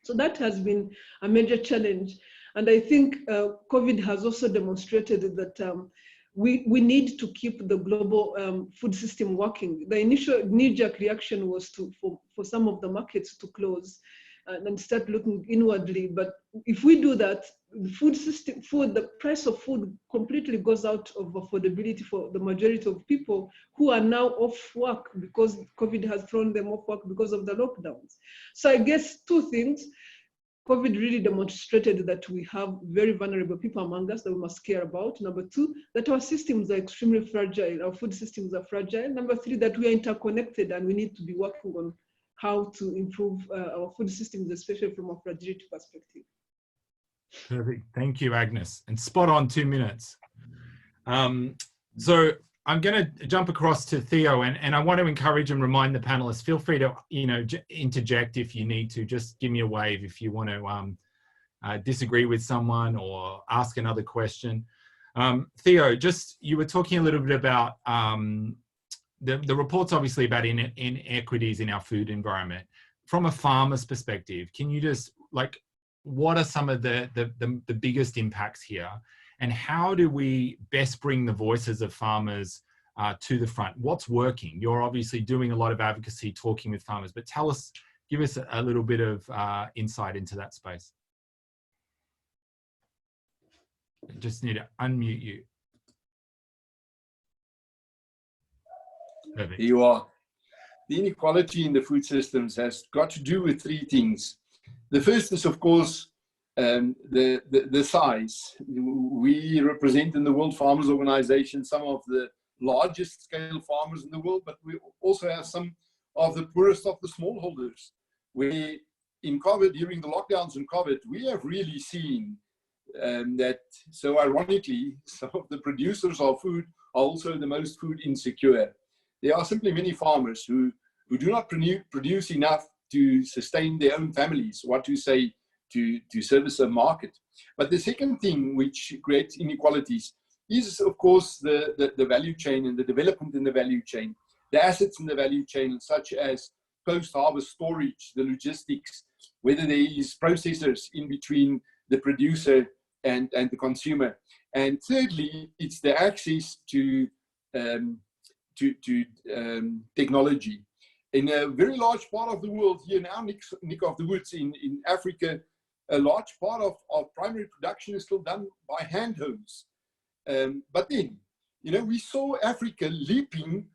E: So that has been a major challenge. And I think COVID has also demonstrated that we need to keep the global food system working. The initial knee-jerk reaction was for some of the markets to close and start looking inwardly. But if we do that, the price of food completely goes out of affordability for the majority of people who are now off work because COVID has thrown them off work because of the lockdowns. So I guess two things. COVID really demonstrated that we have very vulnerable people among us that we must care about. Number two, that our systems are extremely fragile. Our food systems are fragile. Number three, that we are interconnected and we need to be working on how to improve our food systems, especially from a fragility perspective.
A: Perfect. Thank you, Agnes. And spot on 2 minutes. So I'm going to jump across to Theo, and I want to encourage and remind the panelists, feel free to, interject if you need to. Just give me a wave if you want to disagree with someone or ask another question. Theo, you were talking a little bit about the report's obviously about inequities in our food environment. From a farmer's perspective, can you just, like, what are some of the biggest impacts here? And how do we best bring the voices of farmers to the front? What's working? You're obviously doing a lot of advocacy, talking with farmers, but give us a little bit of insight into that space. I just need to unmute you. Perfect.
B: Here you are. The inequality in the food systems has got to do with three things. The first is, of course, the size. We represent in the World Farmers Organization some of the largest scale farmers in the world, but we also have some of the poorest of the smallholders. In COVID, during the lockdowns in COVID, we have really seen that, so ironically, some of the producers of food are also the most food insecure. There are simply many farmers who do not produce enough to sustain their own families, what to say, to service a market. But the second thing which creates inequalities is, of course, the value chain and the development in the value chain, the assets in the value chain, such as post-harvest storage, the logistics, whether there is processors in between the producer and the consumer. And thirdly, it's the access to technology. In a very large part of the world, here now, Nick of the Woods, in Africa, a large part of primary production is still done by hand hoes. But then, we saw Africa leaping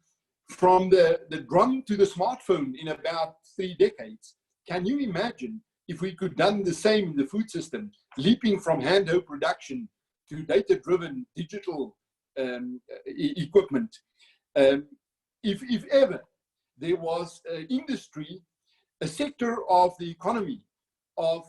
B: from the drum to the smartphone in about 3 decades. Can you imagine if we could done the same in the food system, leaping from hand hoe production to data-driven digital equipment? If ever there was an industry, a sector of the economy of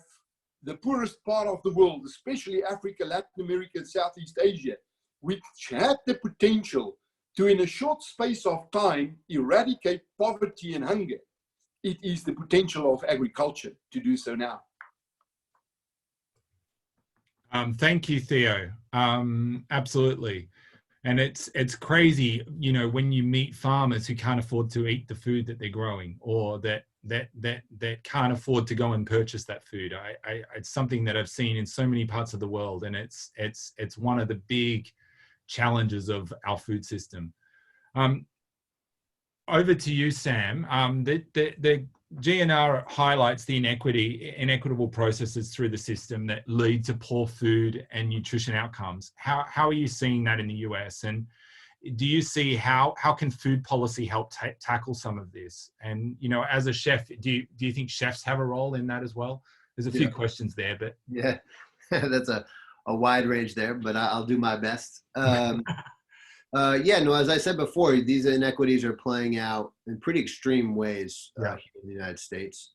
B: the poorest part of the world, especially Africa, Latin America, Southeast Asia, which had the potential to, in a short space of time, eradicate poverty and hunger, it is the potential of agriculture to do so now.
A: Thank you, Theo. Absolutely. And it's crazy, when you meet farmers who can't afford to eat the food that they're growing, or that can't afford to go and purchase that food. It's something that I've seen in so many parts of the world, and it's one of the big challenges of our food system. Over to you, Sam. The GNR highlights the inequitable processes through the system that lead to poor food and nutrition outcomes. How are you seeing that in the US? And do you see how can food policy help tackle some of this? And, as a chef, do you think chefs have a role in that as well? There's a few questions there, but.
C: Yeah, that's a wide range there, but I'll do my best. As I said before, these inequities are playing out in pretty extreme ways here in the United States.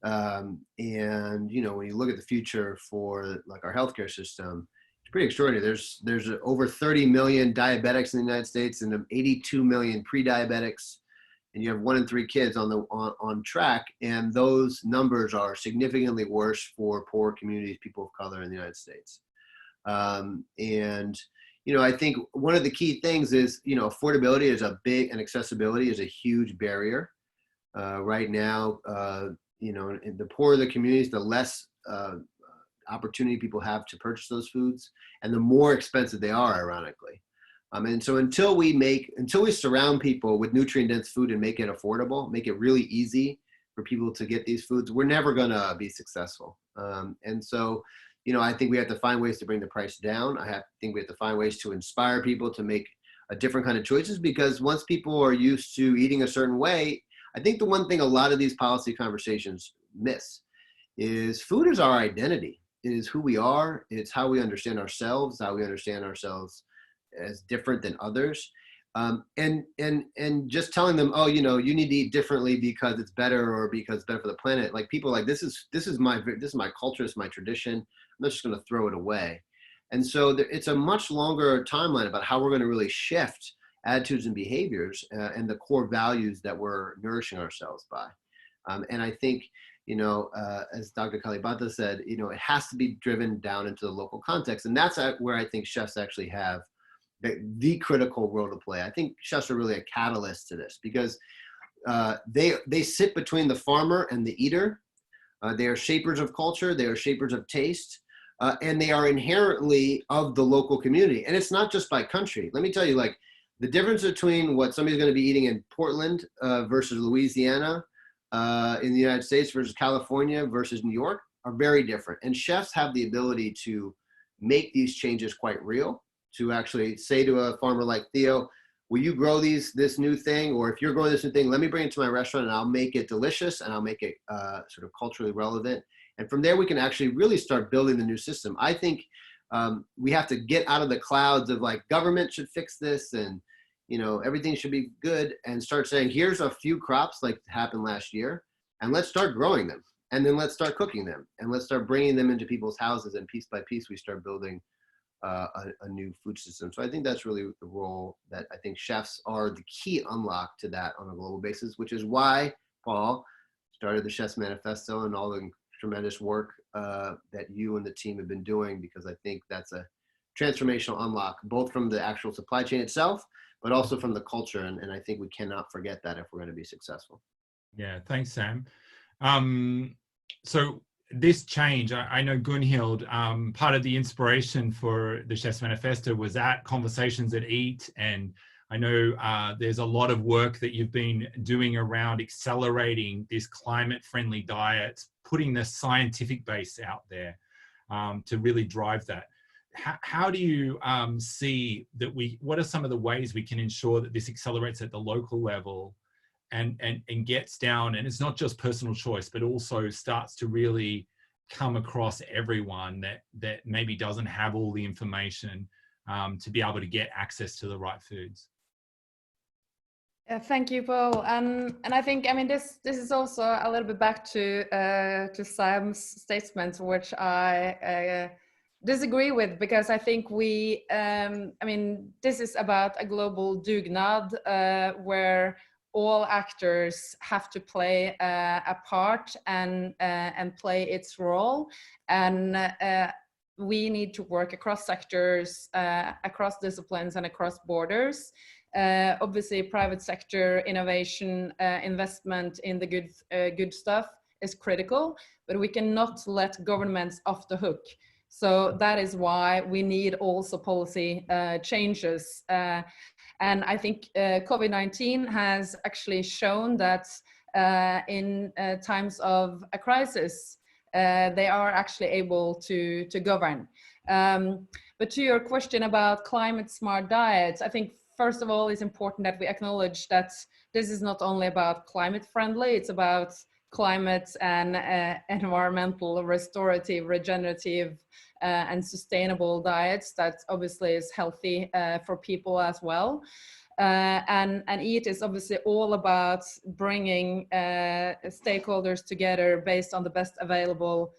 C: And, when you look at the future for like our healthcare system, it's pretty extraordinary. There's over 30 million diabetics in the United States and 82 million pre-diabetics, and you have 1 in 3 kids on track. And those numbers are significantly worse for poor communities, people of color in the United States. I think one of the key things is, affordability is and accessibility is a huge barrier. Right now, the poorer the communities, the less opportunity people have to purchase those foods, and the more expensive they are, ironically. And so until we surround people with nutrient-dense food and make it affordable, make it really easy for people to get these foods, we're never going to be successful. And so, I think we have to find ways to bring the price down. I think we have to find ways to inspire people to make a different kind of choices, because once people are used to eating a certain way, I think the one thing a lot of these policy conversations miss is food is our identity. It is who we are. It's how we understand ourselves, as different than others. And just telling them, you need to eat differently because it's better, or because it's better for the planet. Like, people like, this is my culture, it's my tradition. I'm not just going to throw it away. And so it's a much longer timeline about how we're going to really shift attitudes and behaviors and the core values that we're nourishing ourselves by. And I think, as Dr. Kalibata said, it has to be driven down into the local context. And that's where I think chefs actually have the critical role to play. I think chefs are really a catalyst to this because they sit between the farmer and the eater. They are shapers of culture. They are shapers of taste. And they are inherently of the local community. And it's not just by country. Let me tell you, like, the difference between what somebody's going to be eating in Portland versus Louisiana in the United States versus California versus New York are very different. And chefs have the ability to make these changes quite real, to actually say to a farmer like Theo, will you grow this new thing? Or if you're growing this new thing, let me bring it to my restaurant and I'll make it delicious and I'll make it sort of culturally relevant. And from there, we can actually really start building the new system. I think we have to get out of the clouds of like, government should fix this and, everything should be good, and start saying, here's a few crops like happened last year, and let's start growing them. And then let's start cooking them, and let's start bringing them into people's houses. And piece by piece, we start building a new food system. So I think that's really the role that I think chefs are the key unlock to that on a global basis, which is why Paul started the Chef's Manifesto and all the tremendous work that you and the team have been doing, because I think that's a transformational unlock, both from the actual supply chain itself, but also from the culture. And I think we cannot forget that if we're going to be successful.
A: Yeah, thanks, Sam. So this change, I know Gunhild, part of the inspiration for the Chef's Manifesto was at Conversations at Eat. And I know there's a lot of work that you've been doing around accelerating this climate-friendly diet, putting the scientific base out there to really drive that. How do you see that what are some of the ways we can ensure that this accelerates at the local level and gets down, and it's not just personal choice, but also starts to really come across everyone that maybe doesn't have all the information to be able to get access to the right foods?
D: Thank you, Paul. And I think, this is also a little bit back to Sam's statement, which I disagree with, because I think this is about a global dugnad where all actors have to play a part and play its role. And we need to work across sectors, across disciplines, and across borders. Obviously, private sector innovation, investment in the good stuff is critical, but we cannot let governments off the hook. So that is why we need also policy changes. And I think COVID-19 has actually shown that in times of a crisis, they are actually able to govern. But to your question about climate smart diets, I think first of all, it's important that we acknowledge that this is not only about climate friendly, it's about climate and environmental, restorative, regenerative, and sustainable diets that obviously is healthy for people as well. And EAT is obviously all about bringing stakeholders together based on the best available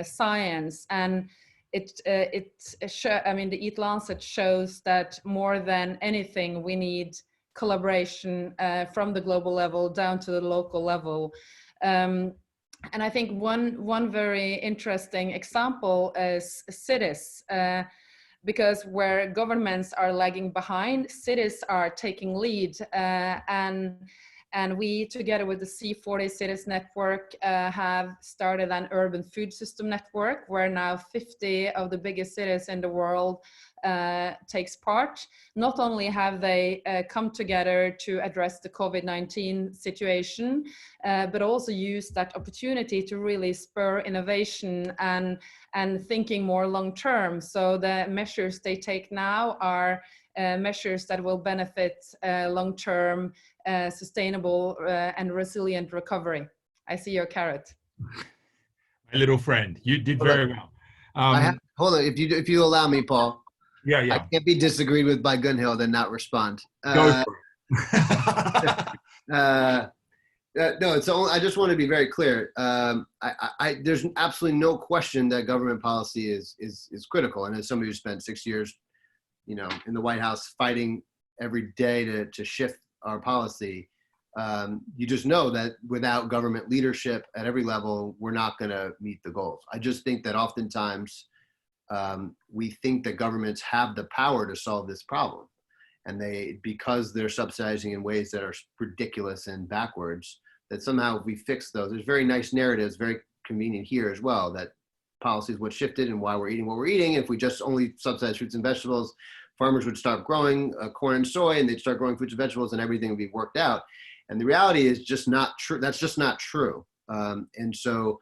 D: science. And the EAT Lancet shows that more than anything, we need collaboration from the global level down to the local level. And I think one very interesting example is cities, because where governments are lagging behind, cities are taking lead. And we, together with the C40 Cities Network, have started an urban food system network where now 50 of the biggest cities in the world takes part. Not only have they come together to address the COVID-19 situation, but also use that opportunity to really spur innovation and thinking more long-term. So the measures they take now are measures that will benefit long-term, sustainable and resilient recovery. I see your carrot.
A: My little friend, you did very well.
C: Hold on, if you allow me, Paul.
A: Yeah.
C: I can't be disagreed with by Gunhild and not respond.
A: Go for it.
C: No, it's only, I just want to be very clear. There's absolutely no question that government policy is critical. And as somebody who spent 6 years, in the White House fighting every day to shift our policy, you just know that without government leadership at every level, we're not going to meet the goals. I just think that oftentimes we think that governments have the power to solve this problem. And because they're subsidizing in ways that are ridiculous and backwards, that somehow if we fix those, there's very nice narratives, very convenient here as well, that policy is what shifted and why we're eating what we're eating. If we just only subsidize fruits and vegetables, farmers would start growing corn and soy, and they'd start growing fruits and vegetables, and everything would be worked out. And the reality is just not true. That's just not true. And so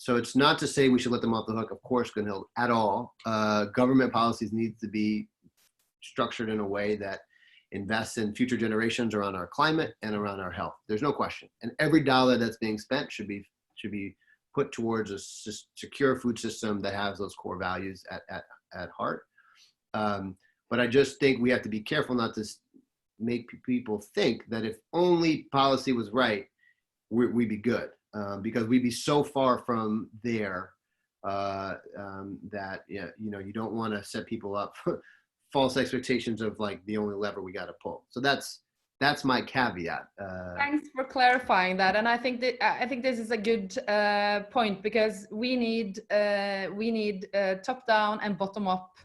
C: it's not to say we should let them off the hook, of course, Gunhild, at all. Government policies need to be structured in a way that invests in future generations around our climate and around our health. There's no question. And every dollar that's being spent should be put towards a secure food system that has those core values at heart. But I just think we have to be careful not to make people think that if only policy was right, we'd be good, because we'd be so far from there that you don't want to set people up for false expectations of like the only lever we got to pull. So that's my caveat.
D: Thanks for clarifying that, and I think this is a good point, because we need top-down and bottom-up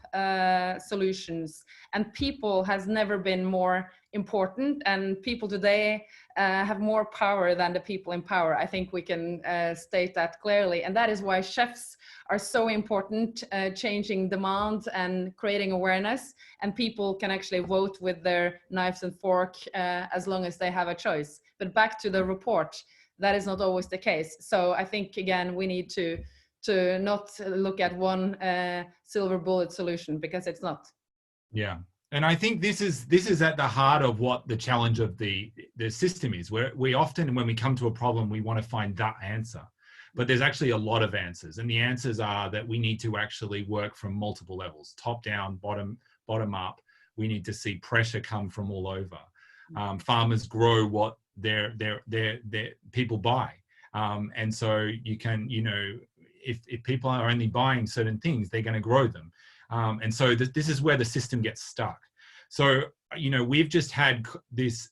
D: solutions, and people has never been more important, and people today have more power than the people in power. I think we can state that clearly, and that is why chefs are so important, changing demand and creating awareness, and people can actually vote with their knives and fork as long as they have a choice. But back to the report, that is not always the case. So I think, again, we need to not look at one silver bullet solution, because it's not.
A: Yeah. And I think this is at the heart of what the challenge of the system is, where we often, when we come to a problem, we want to find that answer. But there's actually a lot of answers. And the answers are that we need to actually work from multiple levels, top down, bottom up. We need to see pressure come from all over. Farmers grow what their people buy. And so you can, if people are only buying certain things, they're going to grow them. And so this is where the system gets stuck. So, we've just had this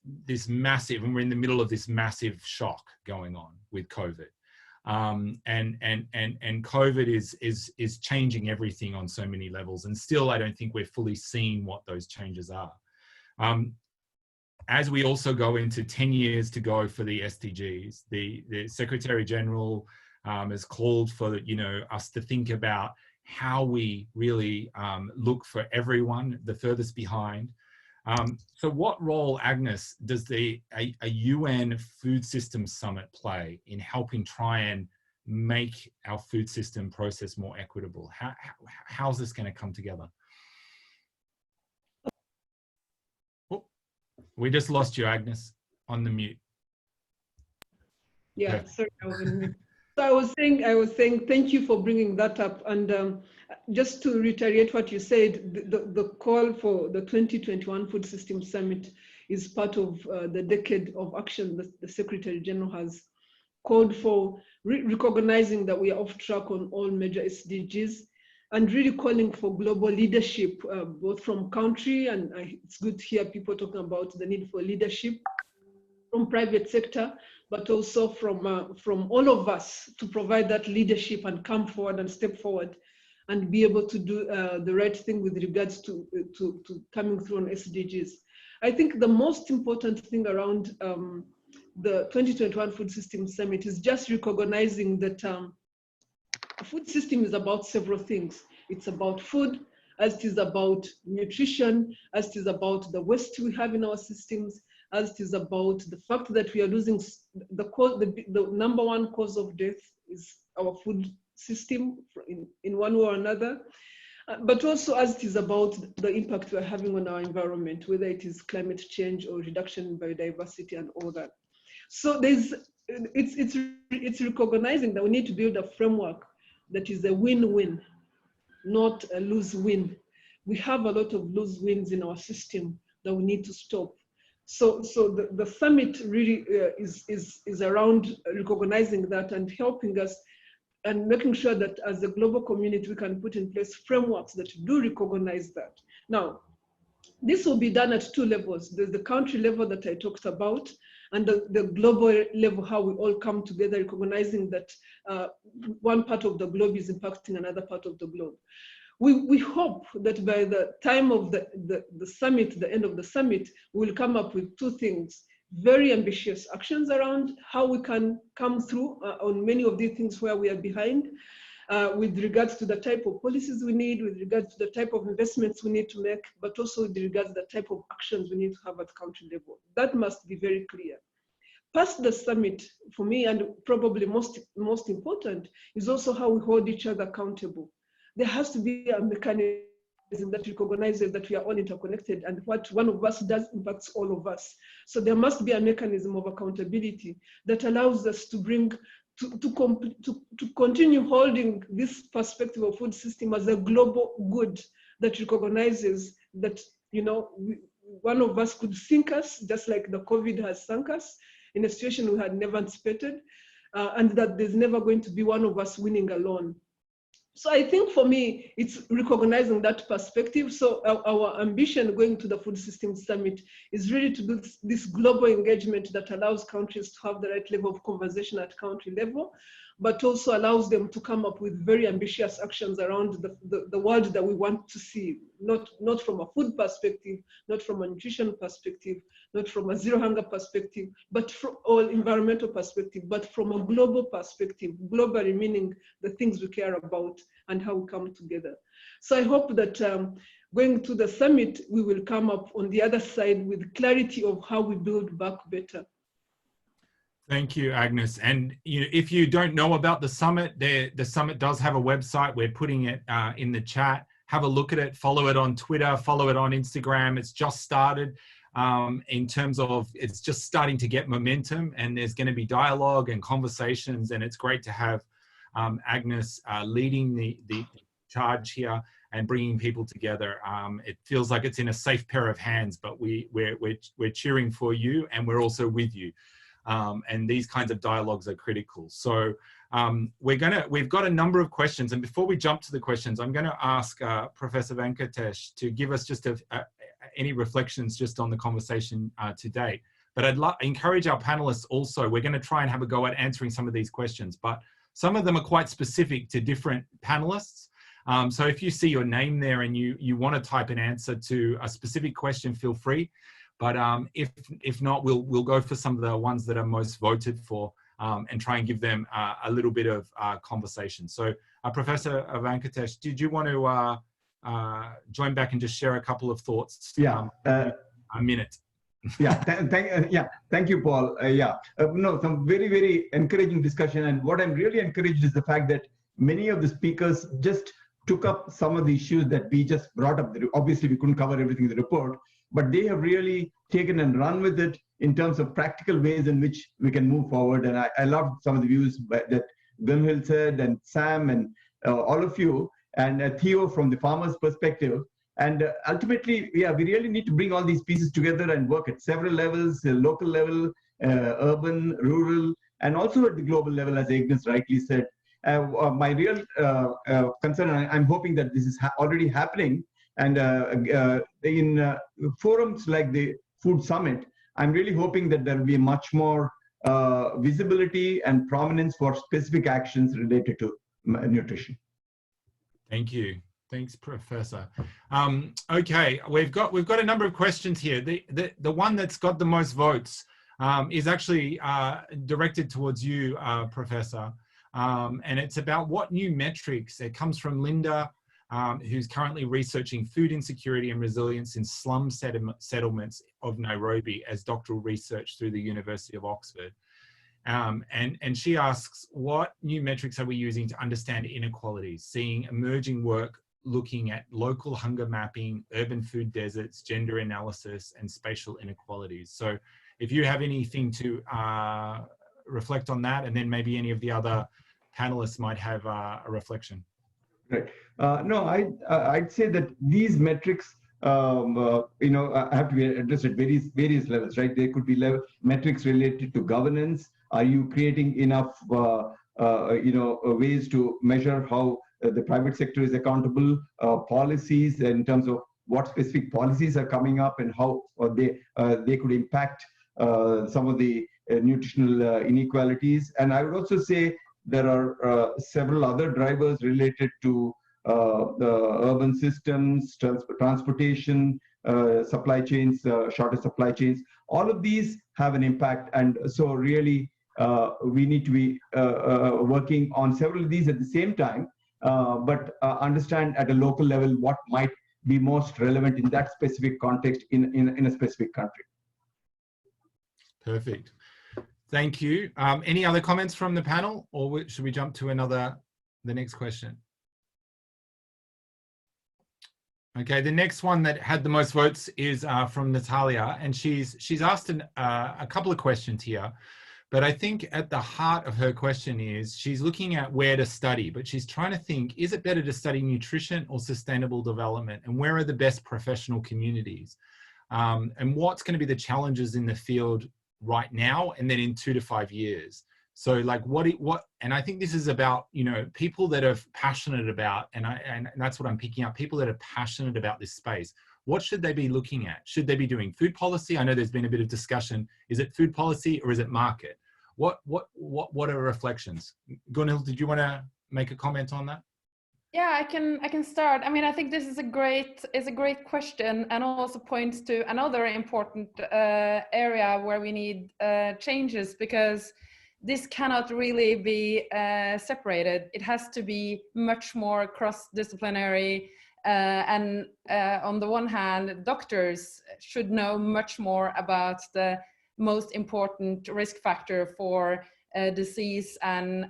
A: massive, and we're in the middle of this massive shock going on with COVID. And COVID is changing everything on so many levels. And still, I don't think we're fully seeing what those changes are. As we also go into 10 years to go for the SDGs, the Secretary General has called for, us to think about how we really look for everyone, the furthest behind. So what role, Agnes, does a UN Food Systems Summit play in helping try and make our food system process more equitable? How's this going to come together? Oh, we just lost you, Agnes, on the mute.
E: Yeah, sorry, I was on mute. So I was saying, thank you for bringing that up. And just to reiterate what you said, the call for the 2021 Food Systems Summit is part of the decade of action that the Secretary General has called for, recognizing that we are off track on all major SDGs, and really calling for global leadership, both from country, and it's good to hear people talking about the need for leadership from private sector, but also from all of us to provide that leadership and come forward and step forward and be able to do the right thing with regards to coming through on SDGs. I think the most important thing around the 2021 Food Systems Summit is just recognizing that a food system is about several things. It's about food, as it is about nutrition, as it is about the waste we have in our systems, as it is about the fact that we are losing the number one cause of death is our food system in one way or another, but also as it is about the impact we're having on our environment, whether it is climate change or reduction in biodiversity and all that. So it's recognizing that we need to build a framework that is a win-win, not a lose-win. We have a lot of lose wins in our system that we need to stop. So the summit really is around recognizing that and helping us and making sure that as a global community, we can put in place frameworks that do recognize that. Now, This will be done at two levels. There's the country level that I talked about, and the global level, how we all come together, recognizing that one part of the globe is impacting another part of the globe. We hope that by the time of the summit, the end of the summit, we'll come up with two things: very ambitious actions around how we can come through on many of these things where we are behind, with regards to the type of policies we need, with regards to the type of investments we need to make, but also with regards to the type of actions we need to have at country level. That must be very clear. Past the summit, for me, and probably most important, is also how we hold each other accountable. There has to be a mechanism that recognizes that we are all interconnected, and what one of us does impacts all of us. So there must be a mechanism of accountability that allows us to bring to continue holding this perspective of food system as a global good that recognizes that, you know, one of us could sink us, just like the COVID has sunk us in a situation we had never anticipated, and that there's never going to be one of us winning alone. So I think for me, it's recognizing that perspective. So our ambition going to the Food Systems Summit is really to do this global engagement that allows countries to have the right level of conversation at country level, but also allows them to come up with very ambitious actions around the world that we want to see, not from a food perspective, not from a nutrition perspective, not from a zero hunger perspective, but from all environmental perspective, but from a global perspective, globally meaning the things we care about and how we come together. So I hope that going to the summit, we will come up on the other side with clarity of how we build back better.
A: Thank you, Agnes. And if you don't know about the summit, the summit does have a website. We're putting it in the chat. Have a look at it, follow it on Twitter, follow it on Instagram. It's just started in terms of, it's just starting to get momentum, and there's going to be dialogue and conversations, and it's great to have Agnes leading the charge here and bringing people together. It feels like it's in a safe pair of hands, but we're cheering for you, and we're also with you. And these kinds of dialogues are critical. So we've got a number of questions, and before we jump to the questions, I'm going to ask Professor Vankatesh to give us just any reflections just on the conversation today. But I'd encourage our panelists also. We're going to try and have a go at answering some of these questions, but some of them are quite specific to different panelists. So if you see your name there and you want to type an answer to a specific question, feel free. But if not, we'll go for some of the ones that are most voted for and try and give them a little bit of conversation. So Professor Vankatesh, did you want to join back and just share a couple of thoughts?
F: Yeah.
A: A minute.
F: Thank you, Paul. No, some very, very encouraging discussion. And what I'm really encouraged is the fact that many of the speakers just took up some of the issues that we just brought up. Obviously, we couldn't cover everything in the report, but they have really taken and run with it in terms of practical ways in which we can move forward. And I loved some of the views that Gunhild said, and Sam, and all of you, and Theo from the farmer's perspective. And ultimately, we really need to bring all these pieces together and work at several levels: local level, urban, rural, and also at the global level, as Agnes rightly said. My real concern, and I'm hoping that this is already happening, and in forums like the Food Summit, I'm really hoping that there will be much more visibility and prominence for specific actions related to nutrition.
A: Thank you. Thanks, Professor. Okay, we've got a number of questions here. The one that's got the most votes is actually directed towards you, Professor, and it's about what new metrics. It comes from Linda, who's currently researching food insecurity and resilience in slum settlements of Nairobi as doctoral research through the University of Oxford. And she asks, what new metrics are we using to understand inequalities, seeing emerging work looking at local hunger mapping, urban food deserts, gender analysis, and spatial inequalities? So if you have anything to reflect on that, and then maybe any of the other panelists might have a reflection.
F: Right. No, I'd say that these metrics, have to be addressed at various levels, right? There could be metrics related to governance. Are you creating enough, ways to measure how the private sector is accountable? Policies in terms of what specific policies are coming up and how they could impact some of the nutritional inequalities. And I would also say there are several other drivers related to the urban systems, transportation, supply chains, shorter supply chains. All of these have an impact. And so really, we need to be working on several of these at the same time, but understand at a local level what might be most relevant in that specific context in a specific country.
A: Perfect. Thank you. Any other comments from the panel, or should we jump to the next question? Okay, the next one that had the most votes is from Natalia, and she's asked a couple of questions here, but I think at the heart of her question is she's looking at where to study, but she's trying to think, is it better to study nutrition or sustainable development, and where are the best professional communities, and what's going to be the challenges in the field right now and then in 2 to 5 years? So like what, and I think this is about, you know, people that are passionate about, and that's what I'm picking up, people that are passionate about this space. What should they be looking at? Should they be doing food policy? I know there's been a bit of discussion. Is it food policy or is it market? What are reflections? Gunhild, did you want to make a comment on that?
D: Yeah, I can start. I mean, I think this is a great question, and also points to another important area where we need changes, because this cannot really be separated. It has to be much more cross-disciplinary. And on the one hand, doctors should know much more about the most important risk factor for disease and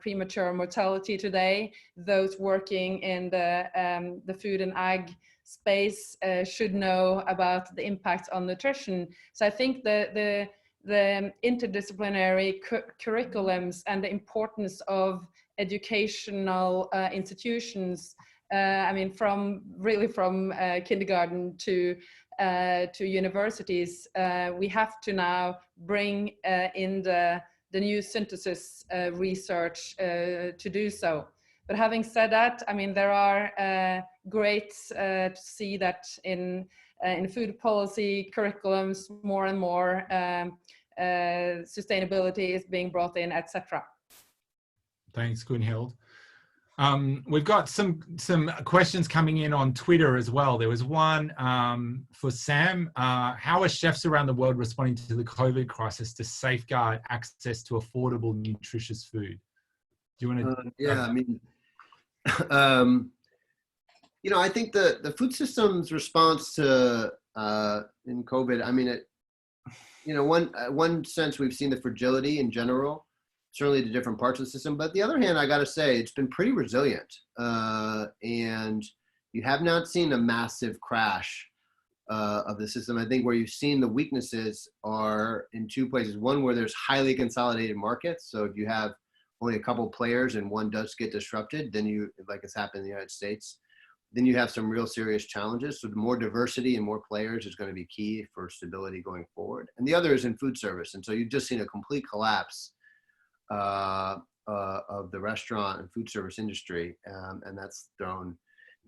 D: premature mortality today. Those working in the food and ag space should know about the impact on nutrition. So I think the interdisciplinary curriculums and the importance of educational institutions, I mean, from kindergarten to universities, we have to now bring in the new synthesis research to do so. But having said that, I mean, there are great to see that in food policy curriculums, more and more sustainability is being brought in, etc.
A: Thanks, Gunhild. We've got some questions coming in on Twitter as well. There was one for Sam. How are chefs around the world responding to the COVID crisis to safeguard access to affordable, nutritious food? Do you want to?
C: Yeah, I mean, you know, I think the food system's response to in COVID, I mean, you know, one sense we've seen the fragility in general, certainly to different parts of the system. But the other hand, I got to say, it's been pretty resilient. And you have not seen a massive crash of the system. I think where you've seen the weaknesses are in two places. One, where there's highly consolidated markets. So if you have only a couple players and one does get disrupted, then you, like it's happened in the United States, then you have some real serious challenges. So the more diversity and more players is going to be key for stability going forward. And the other is in food service. And so you've just seen a complete collapse of the restaurant and food service industry, and that's thrown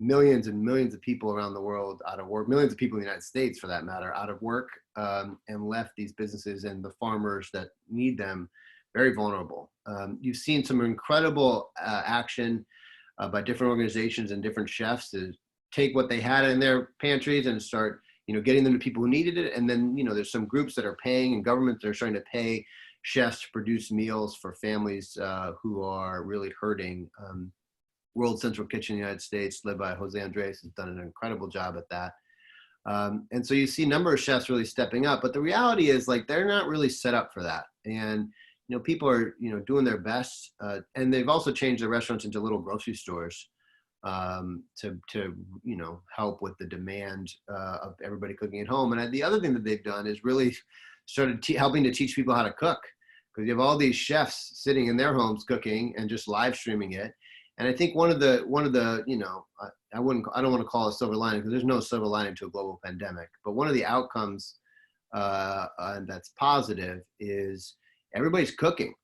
C: millions and millions of people around the world out of work, millions of people in the United States for that matter, out of work, and left these businesses and the farmers that need them very vulnerable. You've seen some incredible action by different organizations and different chefs to take what they had in their pantries and start, you know, getting them to people who needed it. And then, you know, there's some groups that are paying, and governments that are starting to pay chefs to produce meals for families who are really hurting. World Central Kitchen in the United States, led by Jose Andres, has done an incredible job at that. And so you see a number of chefs really stepping up, but the reality is, like, they're not really set up for that. And, you know, people are, you know, doing their best, and they've also changed their restaurants into little grocery stores to you know, help with the demand of everybody cooking at home. And the other thing that they've done is really started helping to teach people how to cook, because you have all these chefs sitting in their homes cooking and just live streaming it. And I think one of the you know, I don't want to call it a silver lining, because there's no silver lining to a global pandemic, but one of the outcomes and that's positive is everybody's cooking.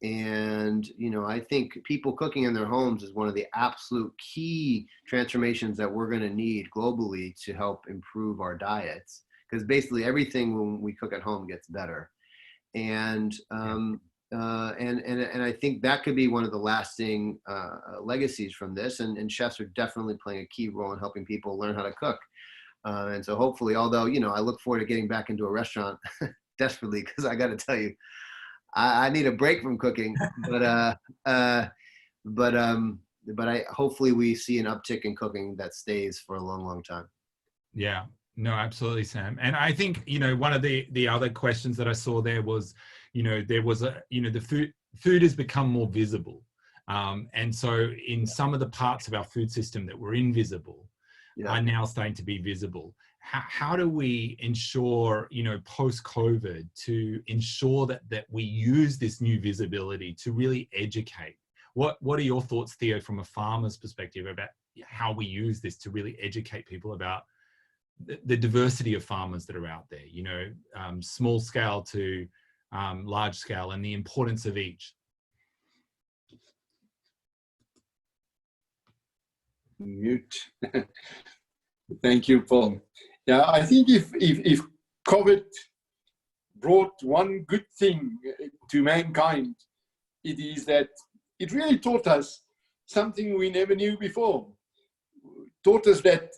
C: And, you know, I think people cooking in their homes is one of the absolute key transformations that we're going to need globally to help improve our diets, because basically everything when we cook at home gets better. And I think that could be one of the lasting legacies from this. And chefs are definitely playing a key role in helping people learn how to cook. And so hopefully, although, you know, I look forward to getting back into a restaurant desperately, because I got to tell you, I need a break from cooking. But hopefully we see an uptick in cooking that stays for a long, long time.
A: Yeah. No, absolutely, Sam. And I think, you know, one of the other questions that I saw there was, you know, there was the food has become more visible. And so in some of the parts of our food system that were invisible are now starting to be visible. How do we ensure, you know, post-COVID, to ensure that we use this new visibility to really educate? What are your thoughts, Theo, from a farmer's perspective about how we use this to really educate people about the diversity of farmers that are out there, you know, small scale to large scale, and the importance of each?
B: Mute. Thank you, Paul. Yeah, I think if COVID brought one good thing to mankind, it is that it really taught us something we never knew before. Taught us that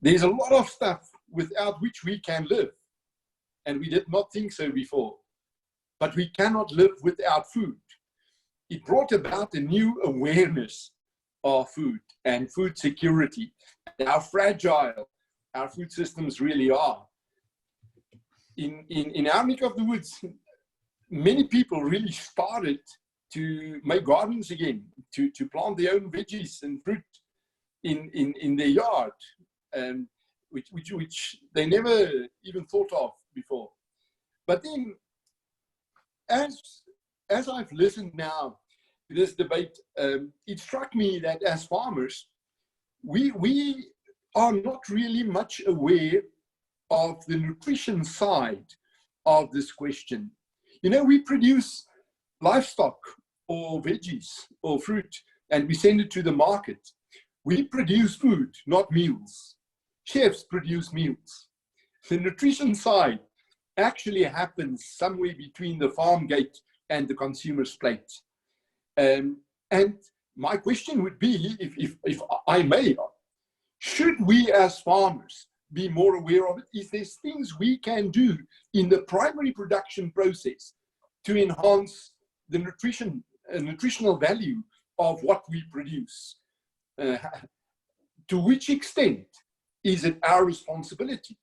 B: there's a lot of stuff without which we can live, and we did not think so before. But we cannot live without food. It brought about a new awareness of food and food security, and how fragile our food systems really are. In our neck of the woods, many people really started to make gardens again, to plant their own veggies and fruit in their yard, which they never even thought of before. But then, as I've listened now to this debate, it struck me that as farmers, we are not really much aware of the nutrition side of this question. You know, we produce livestock or veggies or fruit, and we send it to the market. We produce food, not meals. Chefs produce meals. The nutrition side actually happens somewhere between the farm gate and the consumer's plate. And my question would be, if I may, should we as farmers be more aware of it? Is there things we can do in the primary production process to enhance the nutritional value of what we produce? To which extent is it our responsibility?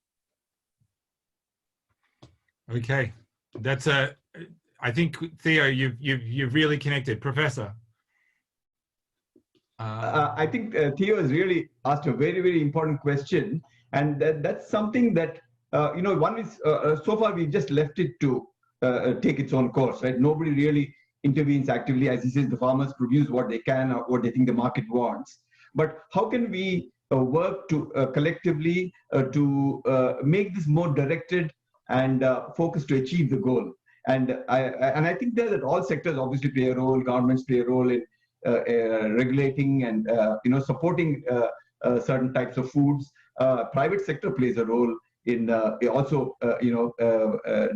A: Okay, that's I think, Theo, you've really connected. Professor.
F: I think Theo has really asked a very, very important question, and that's something that you know, one is so far we've just left it to take its own course, right? Nobody really intervenes actively. As he says, the farmers produce what they can or what they think the market wants. But how can we work to collectively to make this more directed and focused to achieve the goal? And I think that all sectors obviously play a role. Governments play a role in regulating and you know, supporting certain types of foods. Private sector plays a role in also you know,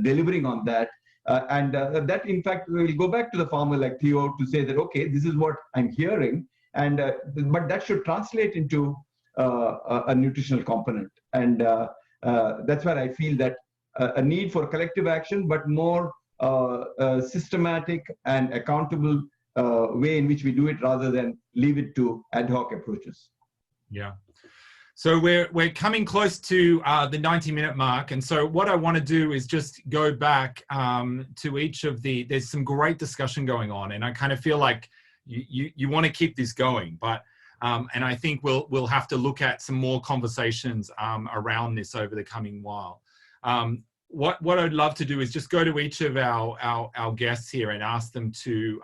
F: delivering on that. And that in fact will go back to the farmer like Theo to say that, okay, this is what I'm hearing, and but that should translate into a nutritional component. And that's where I feel that a need for collective action, but more systematic and accountable way in which we do it, rather than leave it to ad hoc approaches.
A: Yeah. So we're coming close to the 90-minute mark. And so what I want to do is just go back to each of there's some great discussion going on. And I kind of feel like you want to keep this going. But and I think we'll have to look at some more conversations around this over the coming while. What I'd love to do is just go to each of our guests here and ask them to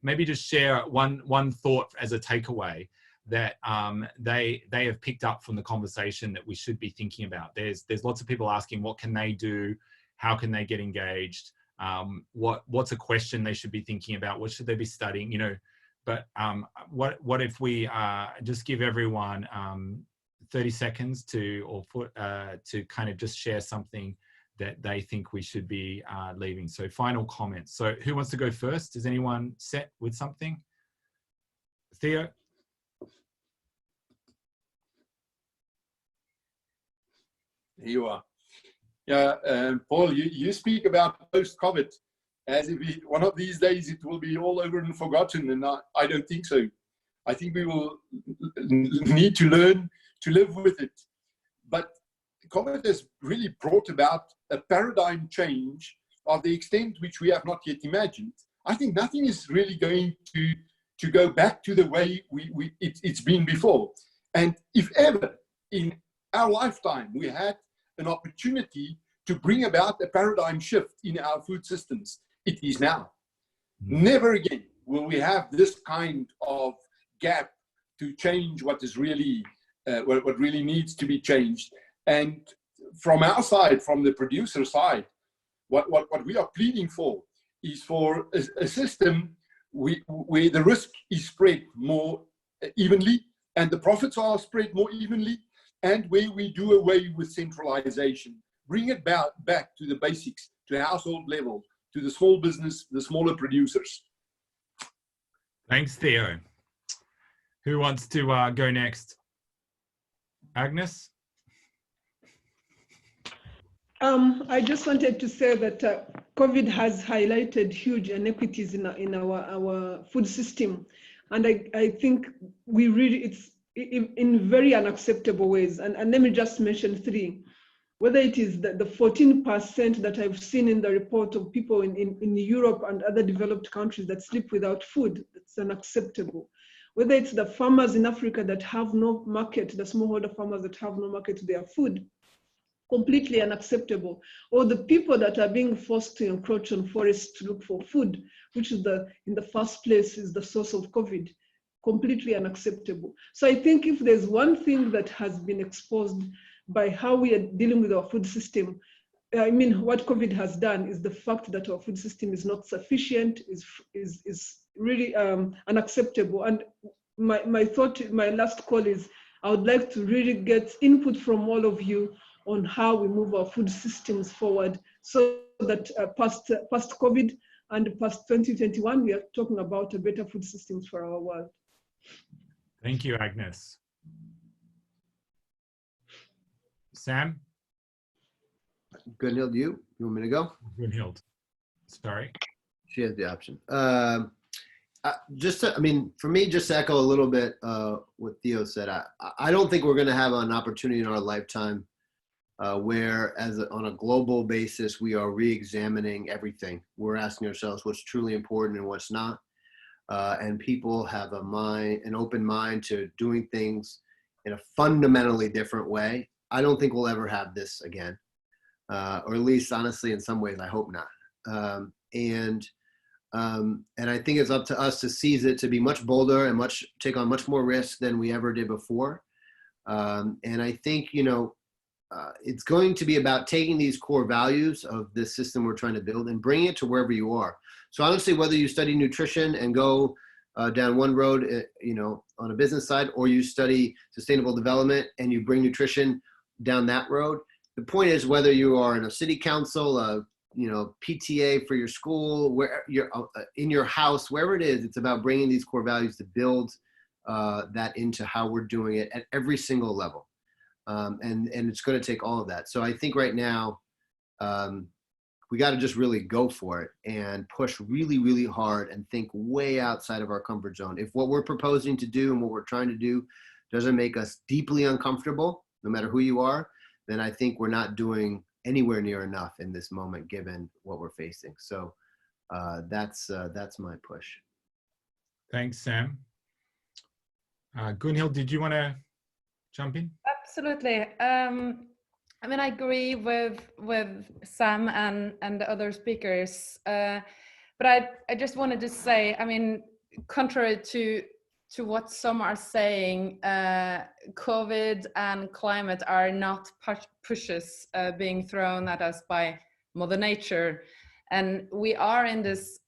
A: maybe just share one thought as a takeaway that they have picked up from the conversation that we should be thinking about. There's lots of people asking, what can they do? How can they get engaged? what's a question they should be thinking about, what should they be studying, you know. But what if we just give everyone 30 seconds to kind of just share something that they think we should be leaving. So final comments. So who wants to go first? Is anyone set with something? Theo?
B: Here you are. Yeah, Paul, you speak about post-COVID as if one of these days it will be all over and forgotten, and I don't think so. I think we will need to learn to live with it. But COVID has really brought about a paradigm change of the extent which we have not yet imagined. I think nothing is really going to go back to the way it's been before. And if ever in our lifetime we had an opportunity to bring about a paradigm shift in our food systems, it is now. Never again will we have this kind of gap to change what is really what really needs to be changed. And from our side, from the producer side, what we are pleading for is for a system where the risk is spread more evenly and the profits are spread more evenly, and where we do away with centralization, bring it back to the basics, to household level, to the small business, the smaller producers.
A: Thanks, Theo. Who wants to go next? Agnes?
E: I just wanted to say that COVID has highlighted huge inequities in our food system. And I think we really, it's in very unacceptable ways. And let me just mention three. Whether it is the 14% that I've seen in the report of people in Europe and other developed countries that sleep without food, it's unacceptable. Whether it's the farmers in Africa that have no market, the smallholder farmers that have no market to their food, completely unacceptable. Or the people that are being forced to encroach on forests to look for food, which is in the first place is the source of COVID, completely unacceptable. So I think if there's one thing that has been exposed by how we are dealing with our food system, I mean, what COVID has done is the fact that our food system is not sufficient, is really unacceptable. And my last call is, I would like to really get input from all of you on how we move our food systems forward, so that past COVID and past 2021, we are talking about a better food systems for our world.
A: Thank you, Agnes. Sam?
C: Gunhild, you want me to go?
A: Gunhild. Sorry.
C: She has the option. For me, just to echo a little bit what Theo said, I don't think we're going to have an opportunity in our lifetime where, on a global basis, we are re-examining everything. We're asking ourselves what's truly important and what's not, and people have an open mind to doing things in a fundamentally different way. I don't think we'll ever have this again, or at least, honestly, in some ways, I hope not. And I think it's up to us to seize it, to be much bolder and take on much more risk than we ever did before. And I think, it's going to be about taking these core values of this system we're trying to build and bringing it to wherever you are. So honestly, whether you study nutrition and go down one road, on a business side, or you study sustainable development and you bring nutrition down that road, the point is, whether you are in a city council, PTA for your school, where you're in your house, wherever it is, it's about bringing these core values to build that into how we're doing it at every single level. And it's going to take all of that. So I think right now, we got to just really go for it and push really, really hard and think way outside of our comfort zone. If what we're proposing to do and what we're trying to do doesn't make us deeply uncomfortable, no matter who you are, then I think we're not doing anywhere near enough in this moment, given what we're facing. So that's my push.
A: Thanks, Sam. Gunhild, did you want to jump in?
D: Absolutely. I agree with Sam and the other speakers, but I just wanted to say, contrary to what some are saying, COVID and climate are not pushes being thrown at us by Mother Nature. And we are in this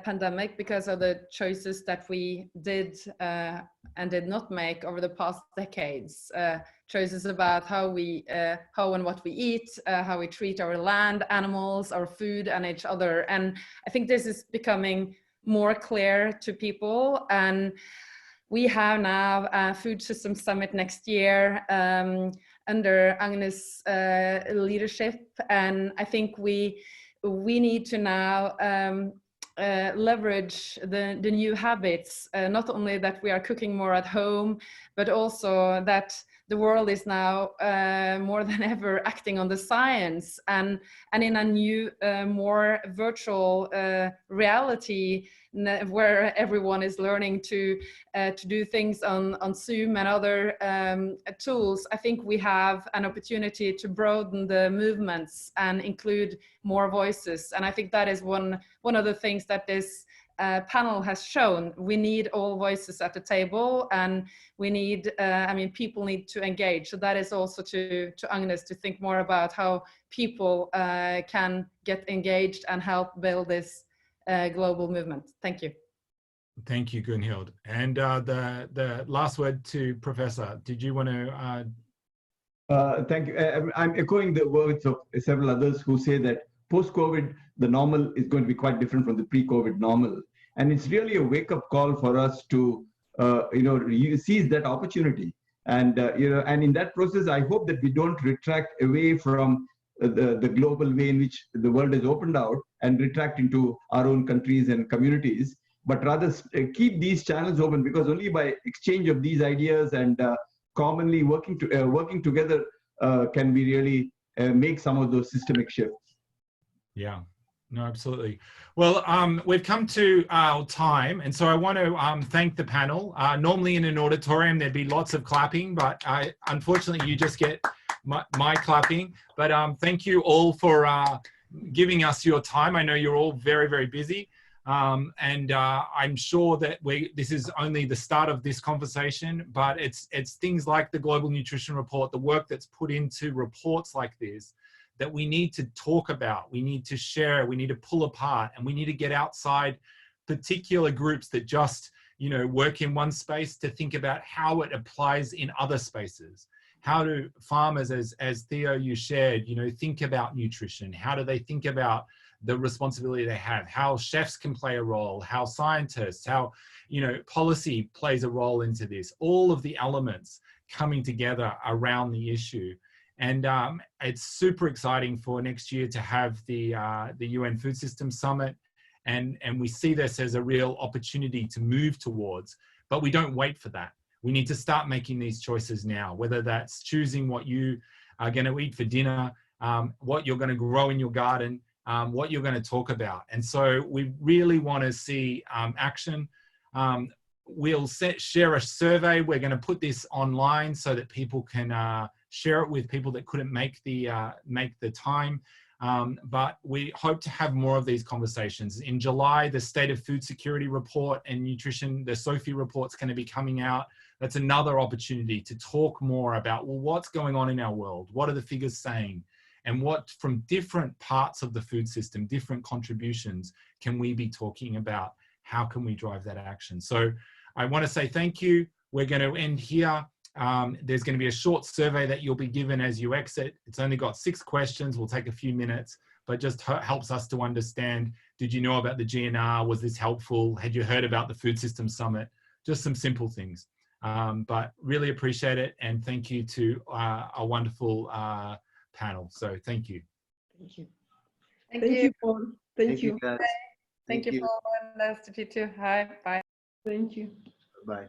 D: pandemic because of the choices that we did and did not make over the past decades. Choices about how and what we eat, how we treat our land, animals, our food, and each other. And I think this is becoming more clear to people. And we have now a food system summit next year under Agnes' leadership. And I think we need to now leverage the new habits, not only that we are cooking more at home, but also that the world is now more than ever acting on the science and in a new, more virtual reality where everyone is learning to do things on Zoom and other tools. I think we have an opportunity to broaden the movements and include more voices. And I think that is one of the things that this panel has shown. We need all voices at the table, and we need, people need to engage. So that is also to Agnes to think more about how people can get engaged and help build this global movement. Thank you.
A: Thank you, Gunhild. And the last word to Professor. Did you want to?
F: Thank you. I'm echoing the words of several others who say that post-COVID, the normal is going to be quite different from the pre-COVID normal. And it's really a wake-up call for us to, seize that opportunity. And, and in that process, I hope that we don't retract away from the global way in which the world is opened out and retract into our own countries and communities, but rather keep these channels open, because only by exchange of these ideas and commonly working together can we really make some of those systemic shifts.
A: Yeah, no, absolutely. Well, we've come to our time, and so I want to thank the panel. Normally in an auditorium, there'd be lots of clapping, but unfortunately you just get my clapping. But thank you all for giving us your time. I know you're all very, very busy. And I'm sure that this is only the start of this conversation, but it's things like the Global Nutrition Report, the work that's put into reports like this, that we need to talk about, we need to share, we need to pull apart, and we need to get outside particular groups that just, work in one space to think about how it applies in other spaces. How do farmers, as Theo, you shared, think about nutrition? How do they think about the responsibility they have? How chefs can play a role, how scientists, how, policy plays a role into this, all of the elements coming together around the issue. And it's super exciting for next year to have the UN Food Systems Summit. And we see this as a real opportunity to move towards, but we don't wait for that. We need to start making these choices now, whether that's choosing what you are going to eat for dinner, what you're going to grow in your garden, what you're going to talk about. And so we really want to see action. We'll share a survey. We're going to put this online so that people can share it with people that couldn't make the time. But we hope to have more of these conversations. In July, the State of Food Security Report and Nutrition, the SOFI report's going to be coming out. That's another opportunity to talk more about, well, what's going on in our world? What are the figures saying? And what, from different parts of the food system, different contributions, can we be talking about? How can we drive that action? So I want to say thank you. We're going to end here. There's going to be a short survey that you'll be given as you exit. It's only got 6 questions. We'll take a few minutes, but just helps us to understand, did you know about the GNR? Was this helpful? Had you heard about the Food Systems Summit? Just some simple things. But really appreciate it. And thank you to a wonderful panel. So thank you.
E: Thank you.
D: Thank you,
E: Paul. Thank you.
C: Guys.
D: Thank you, Paul and SDG2. Hi, bye.
E: Thank you.
C: Bye.